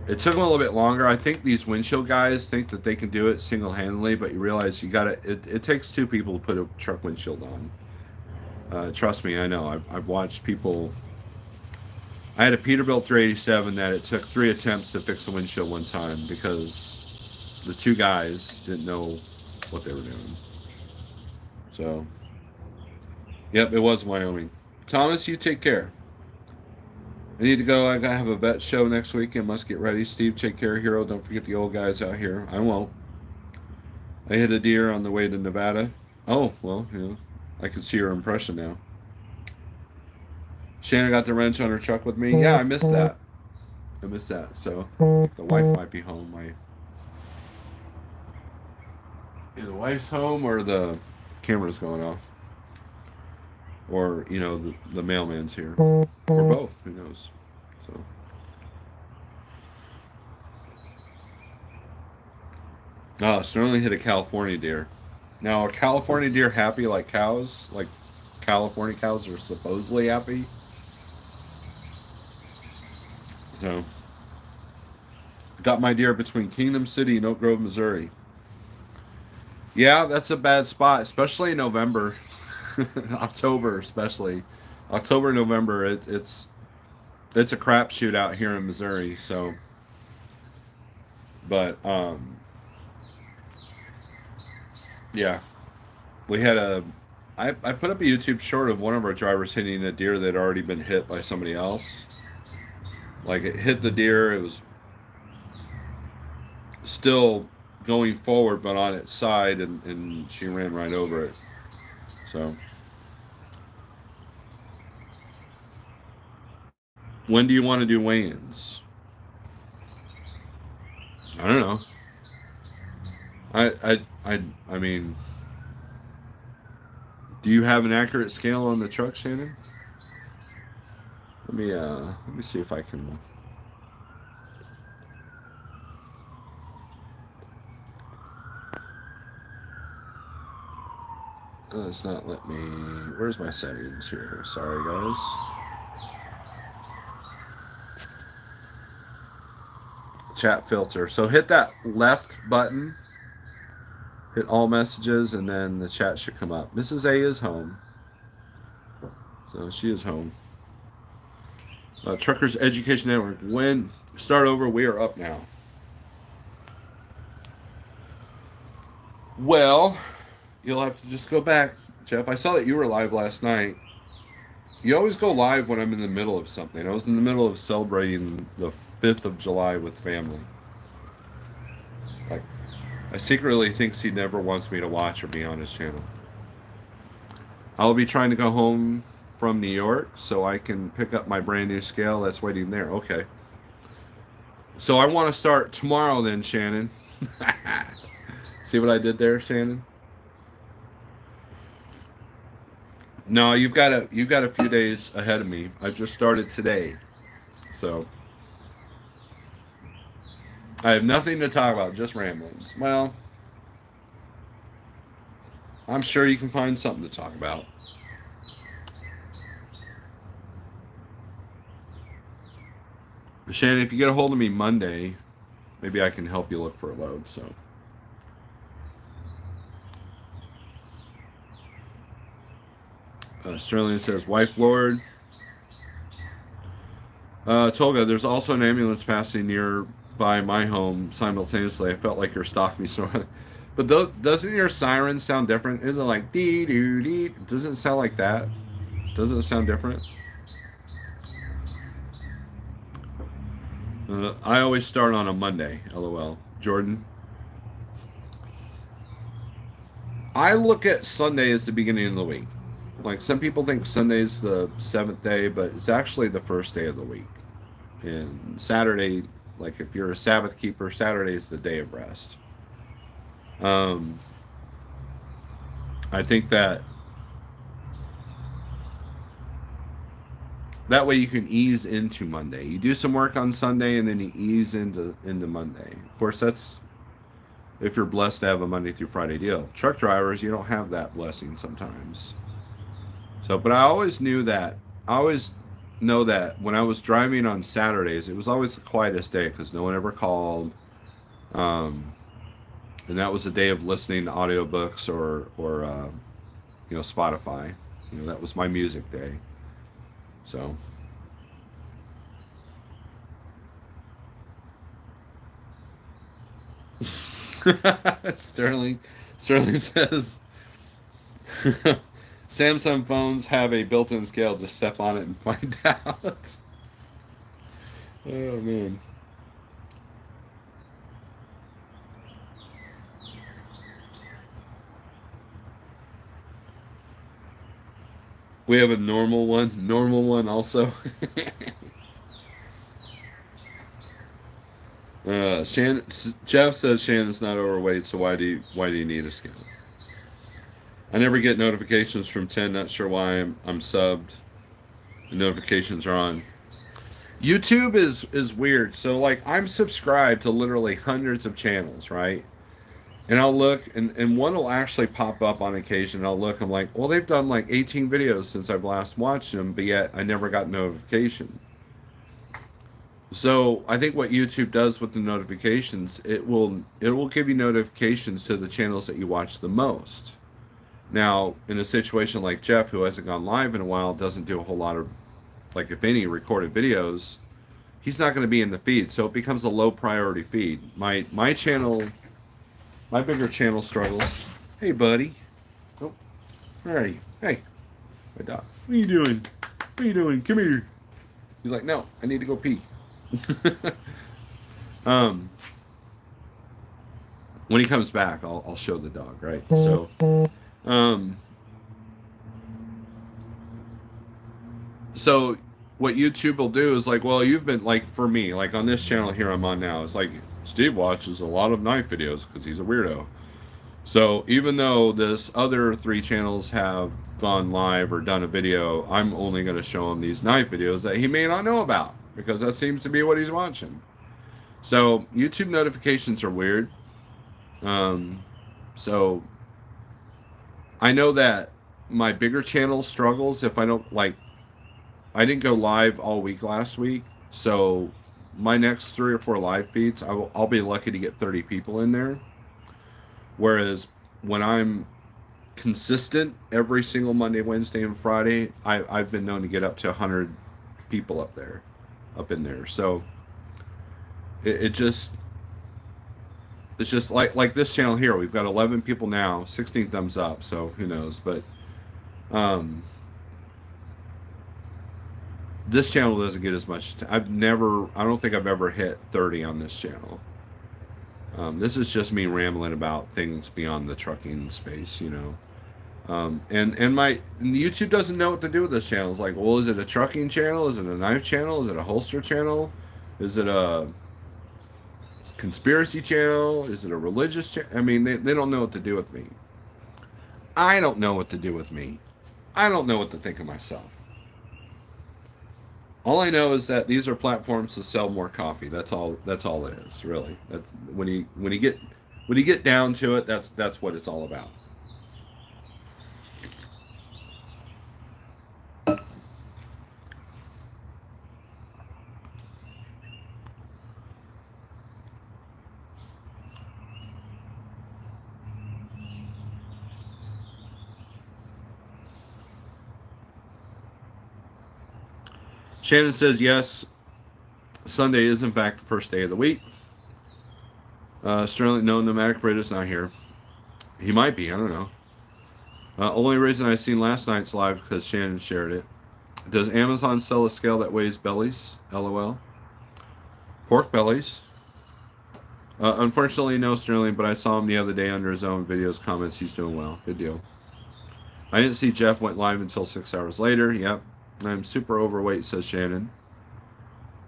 it took them a little bit longer. I think these windshield guys think that they can do it single handedly, but you realize you got to. It takes two people to put a truck windshield on. Trust me, I know. I've watched people. I had a Peterbilt 387 that it took 3 attempts to fix the windshield one time because the two guys didn't know what they were doing. So, yep, it was Wyoming. Thomas, you take care. I need to go. I gotta have a vet show next week and must get ready. Steve, take care, hero. Don't forget the old guys out here. I won't. I hit a deer on the way to Nevada. Oh, well, I can see your impression now. Shannon got the wrench on her truck with me. Yeah, I missed that. I missed that. So the wife might be home. Either the wife's home or the camera's going off. Or, the mailman's here. Or both. Who knows? So. Sterling hit a California deer. Now, are California deer happy like cows? Like California cows are supposedly happy? So, got my deer between Kingdom City and Oak Grove, Missouri. Yeah, that's a bad spot, especially in November. October, especially. October, November, it's a crapshoot out here in Missouri, so. But, yeah. We had I put up a YouTube short of one of our drivers hitting a deer that had already been hit by somebody else. Like, it hit the deer, it was still going forward, but on its side, and she ran right over it. So, when do you want to do weigh-ins? I don't know. I mean, do you have an accurate scale on the truck, Shannon? Let me see if I can. It's not let me. Where's my settings here? Sorry, guys. Chat filter. So hit that left button. Hit all messages, and then the chat should come up. Mrs. A is home. So she is home. Truckers Education Network. When start over, we are up now. Well, you'll have to just go back, Jeff. I saw that you were live last night. You always go live when I'm in the middle of something. I was in the middle of celebrating the 5th of July with family. Like, I secretly think he never wants me to watch or be on his channel. I'll be trying to go home from New York so I can pick up my brand new scale that's waiting there. Okay. So I want to start tomorrow then, Shannon. See what I did there, Shannon? No, you've got a few days ahead of me. I just started today. So I have nothing to talk about, just ramblings. Well, I'm sure you can find something to talk about. Shannon, if you get a hold of me Monday, maybe I can help you look for a load. So. Sterling says, "Wife Lord." Tolga, there's also an ambulance passing nearby my home simultaneously. I felt like you're stalking me. So, but doesn't your siren sound different? Isn't it like dee doo dee? Doesn't it sound like that? Doesn't it sound different? I always start on a Monday. LOL. Jordan. I look at Sunday as the beginning of the week. Like, some people think Sunday's the 7th day, but it's actually the first day of the week. And Saturday Like if you're a Sabbath keeper, Saturday is the day of rest. Um, I think that way you can ease into Monday. You do some work on Sunday and then you ease into Monday. Of course, that's if you're blessed to have a Monday through Friday deal. Truck drivers, you don't have that blessing sometimes. So, but I always knew that. I always know that when I was driving on Saturdays, it was always the quietest day because no one ever called. Um, and that was a day of listening to audiobooks or Spotify. That was my music day. So. Sterling says Samsung phones have a built-in scale. Just step on it and find out. Oh man. We have a normal one also. Shannon, Jeff says Shannon's not overweight, so why do you need a scale? I never get notifications from 10. Not sure why I'm subbed. The notifications are on. YouTube is weird. So like I'm subscribed to literally hundreds of channels, right? And I'll look and one will actually pop up on occasion. I'll look, I'm like, well, they've done like 18 videos since I've last watched them, but yet I never got notification. So I think what YouTube does with the notifications, it will give you notifications to the channels that you watch the most. Now, in a situation like Jeff, who hasn't gone live in a while, doesn't do a whole lot of, like if any, recorded videos, he's not going to be in the feed, so it becomes a low priority feed. My channel, my bigger channel struggles. Hey, buddy. Oh, where are you? Hey, my dog. What are you doing? What are you doing? Come here. He's like, no, I need to go pee. When he comes back, I'll show the dog, right? So, so what YouTube will do is like, well, you've been like for me, like on this channel here I'm on now, it's like Steve watches a lot of knife videos because he's a weirdo. So even though this other 3 channels have gone live or done a video, I'm only going to show him these knife videos that he may not know about because that seems to be what he's watching. So YouTube notifications are weird. So I know that my bigger channel struggles if I don't like. I didn't go live all week last week, so my next 3 or 4 live feeds, I'll be lucky to get 30 people in there. Whereas when I'm consistent every single Monday, Wednesday, and Friday, I've been known to get up to 100 people up in there. So it's just like this channel here. We've got 11 people now, 16 thumbs up. So who knows? But this channel doesn't get as much. I don't think I've ever hit 30 on this channel. This is just me rambling about things beyond the trucking space, and YouTube doesn't know what to do with this channel. It's like, well, is it a trucking channel? Is it a knife channel? Is it a holster channel? Is it a conspiracy channel? Is it a religious channel? I mean, they don't know what to do with me. I don't know what to do with me. I don't know what to think of myself. All I know is that these are platforms to sell more coffee. That's all it is, really. That's when you get down to it, that's what it's all about. Shannon says yes. Sunday is in fact the first day of the week. Sterling, no, Nomadic Brit is not here. He might be, I don't know. Only reason I seen last night's live because Shannon shared it. Does Amazon sell a scale that weighs bellies? LOL. Pork bellies. Unfortunately, no, Sterling, but I saw him the other day under his own videos, comments. He's doing well. Good deal. I didn't see Jeff went live until 6 hours later. Yep. I'm super overweight, says Shannon.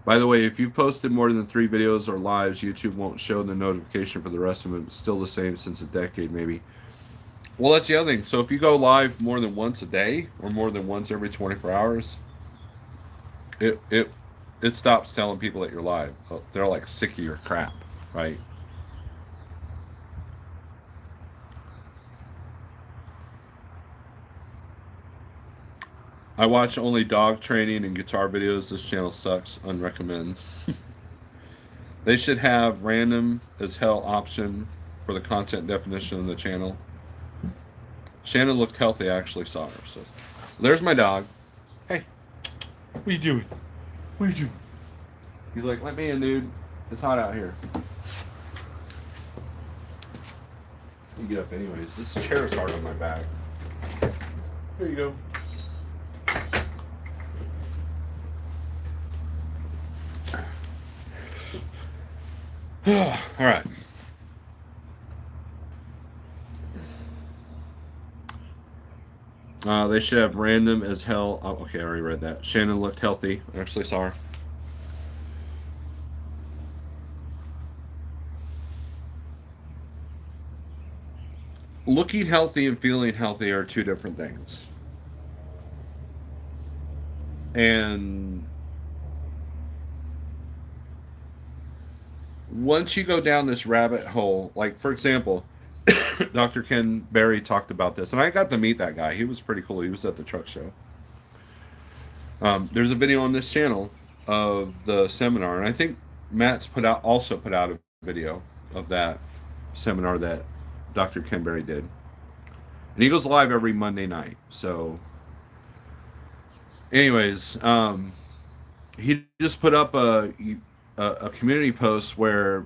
By the way, if you've posted more than 3 videos or lives, YouTube won't show the notification for the rest of them. It's still the same since a decade, maybe. Well, that's the other thing. So if you go live more than once a day or more than once every 24 hours, it it it stops telling people that you're live. They're like sick of your crap, right? I watch only dog training and guitar videos. This channel sucks. Unrecommend. They should have random as hell option for the content definition of the channel. Shannon looked healthy. I actually saw her. So there's my dog. Hey, what are you doing? What are you doing? He's like, let me in, dude. It's hot out here. You get up anyways. This chair is hard on my back. Here you go. All right. They should have random as hell. Oh, okay, I already read that. Shannon looked healthy. I actually saw her. Looking healthy and feeling healthy are two different things. And once you go down this rabbit hole, like for example, Dr. Ken Berry talked about this, and I got to meet that guy. He was pretty cool. He was at the truck show. There's a video on this channel of the seminar, and I think Matt's also put out a video of that seminar that Dr. Ken Berry did. And he goes live every Monday night. So, anyways, he just put up a community post where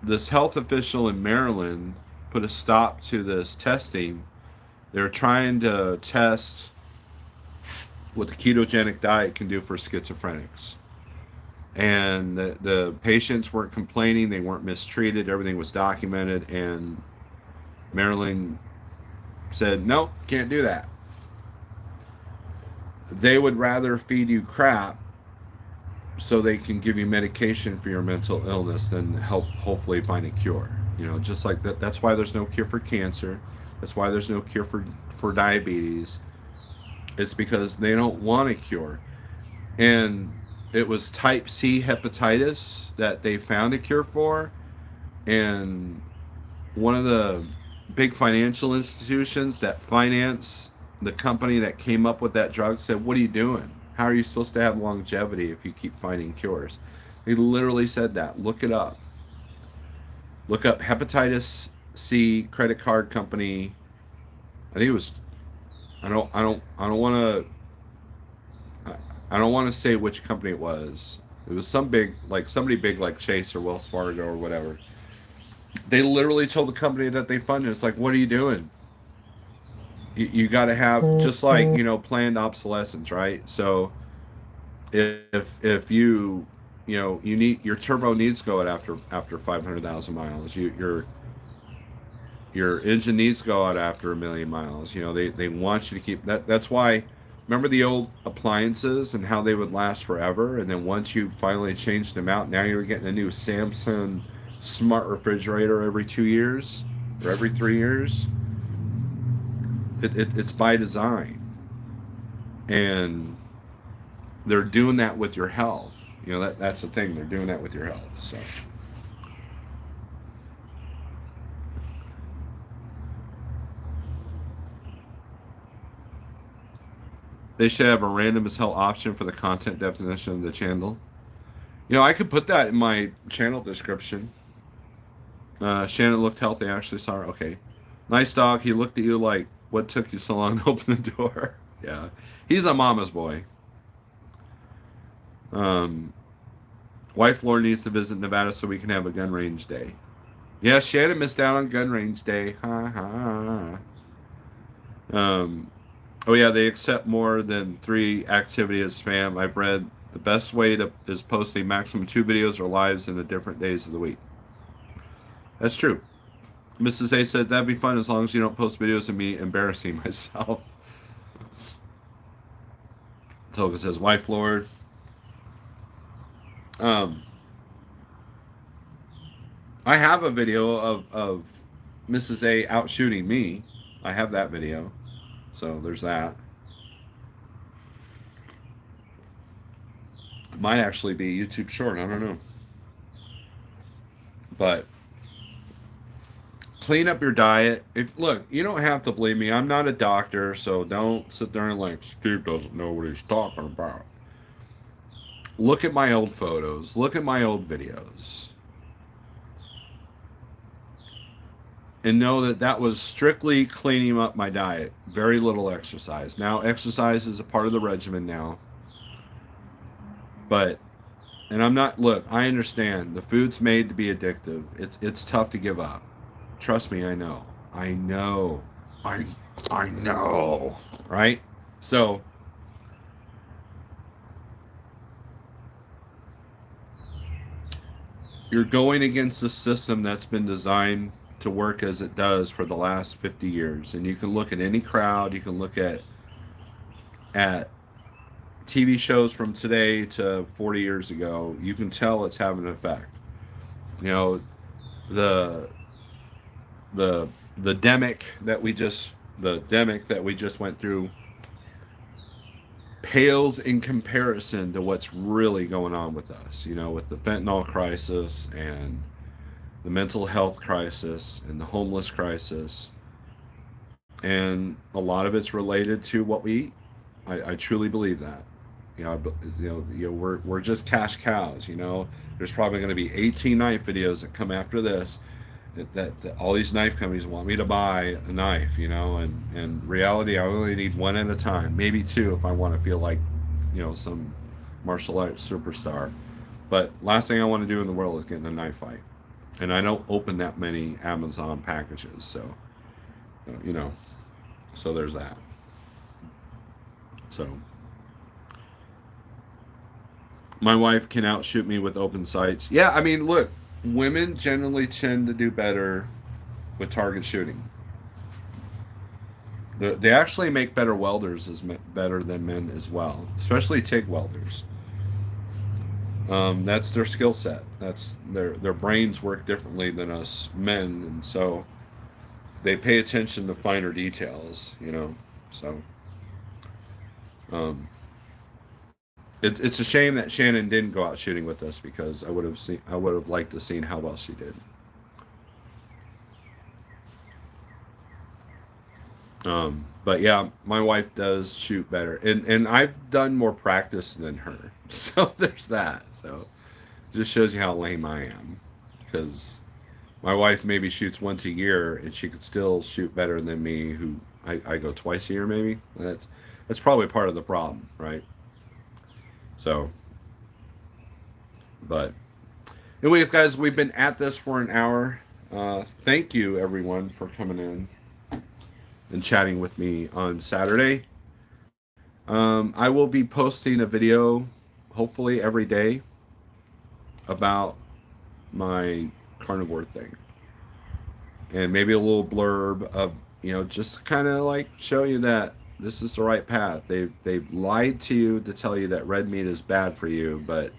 this health official in Maryland put a stop to this testing. They're trying to test what the ketogenic diet can do for schizophrenics. And the patients weren't complaining, they weren't mistreated, everything was documented, and Maryland said, no, can't do that. They would rather feed you crap so they can give you medication for your mental illness than help hopefully find a cure. You know, just like that. That's why there's no cure for cancer. That's why there's no cure for diabetes. It's because they don't want a cure. And it was type C hepatitis that they found a cure for. And one of the big financial institutions that finance the company that came up with that drug said, what are you doing? How are you supposed to have longevity if you keep finding cures? They literally said that. Look it up. Look up hepatitis C credit card company. I think it was. I don't want to say which company it was. It was some big, like somebody big, like Chase or Wells Fargo or whatever. They literally told the company that they funded. It's like, what are you doing? You got to have, just like, you know, planned obsolescence, right? So if you know, you need, your turbo needs to go out after 500,000 miles. Your engine needs to go out after 1,000,000 miles. You know, they want you to keep that. That's why, remember the old appliances and how they would last forever, and then once you finally changed them out, now you're getting a new Samsung smart refrigerator every 2 years or every 3 years. It's by design, and they're doing that with your health. You know, that's the thing. They're doing that with your health. So they should have a random as hell option for the content definition of the channel. You know, I could put that in my channel description. Shannon looked healthy. I actually saw her. Okay. Nice dog. He looked at you like, what took you so long to open the door? Yeah. He's a mama's boy. Wife Lord needs to visit Nevada so we can have a gun range day. Yeah, Shannon missed out on gun range day. Ha ha. Oh yeah, they accept more than 3 activity as spam. I've read the best way is posting maximum 2 videos or lives in the different days of the week. That's true. Mrs. A said, that'd be fun as long as you don't post videos of me embarrassing myself. Toga says, Wife Lord. Um, I have a video of Mrs. A out shooting me. I have that video. So there's that. Might actually be a YouTube short. I don't know. But clean up your diet. Look, you don't have to believe me. I'm not a doctor, so don't sit there and like Steve doesn't know what he's talking about. Look at my old photos. Look at my old videos. And know that that was strictly cleaning up my diet. Very little exercise. Now, exercise is a part of the regimen now. But, and I'm not, look, I understand. The food's made to be addictive. It's tough to give up. Trust me, I know. I know. I know. Right? So, you're going against a system that's been designed to work as it does for the last 50 years. And you can look at any crowd, you can look at TV shows from today to 40 years ago, you can tell it's having an effect. You know, the demic that we just went through pales in comparison to what's really going on with us, you know, with the fentanyl crisis and the mental health crisis and the homeless crisis. And a lot of it's related to what we eat. I truly believe that. We're just cash cows, you know. There's probably going to be 18 knife videos that come after this that all these knife companies want me to buy a knife, you know, and reality, I only need one at a time, maybe two if I want to feel like, you know, some martial arts superstar. But last thing I want to do in the world is get in a knife fight. And I don't open that many Amazon packages, so, you know, so there's that. So, my wife can outshoot me with open sights. Yeah, I mean, look, women generally tend to do better with target shooting. They actually make better welders better than men as well, especially TIG welders. That's their skill set. That's their brains work differently than us men, and so they pay attention to finer details, you know. So it's a shame that Shannon didn't go out shooting with us, because I would have liked to seen how well she did. But yeah, my wife does shoot better, and I've done more practice than her, so there's that. So just shows you how lame I am, because my wife maybe shoots once a year and she could still shoot better than me, who I go twice a year maybe. That's probably part of the problem, right? So, but anyways, guys, we've been at this for an hour. Thank you everyone for coming in and chatting with me on Saturday. I will be posting a video hopefully every day about my carnivore thing, and maybe a little blurb of, you know, just kind of like show you that this is the right path. They've lied to you to tell you that red meat is bad for you, but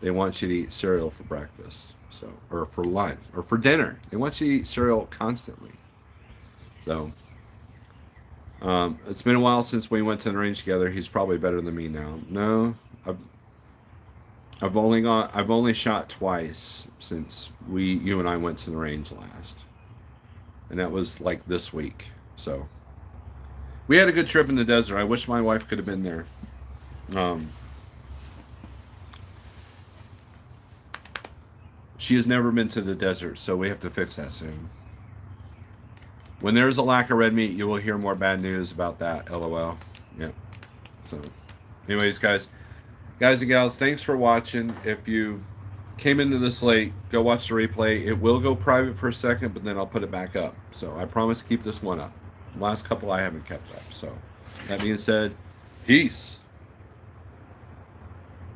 they want you to eat cereal for breakfast, so, or for lunch or for dinner. They want you to eat cereal constantly. So it's been a while since we went to the range together. He's probably better than me now. No, I've only shot twice since you and I went to the range last, and that was like this week. So we had a good trip in the desert. I wish my wife could have been there. She has never been to the desert, so we have to fix that soon. When there's a lack of red meat, you will hear more bad news about that. LOL. Yeah. So, anyways, guys and gals, thanks for watching. If you came into this late, go watch the replay. It will go private for a second, but then I'll put it back up. So I promise to keep this one up. The last couple I haven't kept up. So that being said, peace.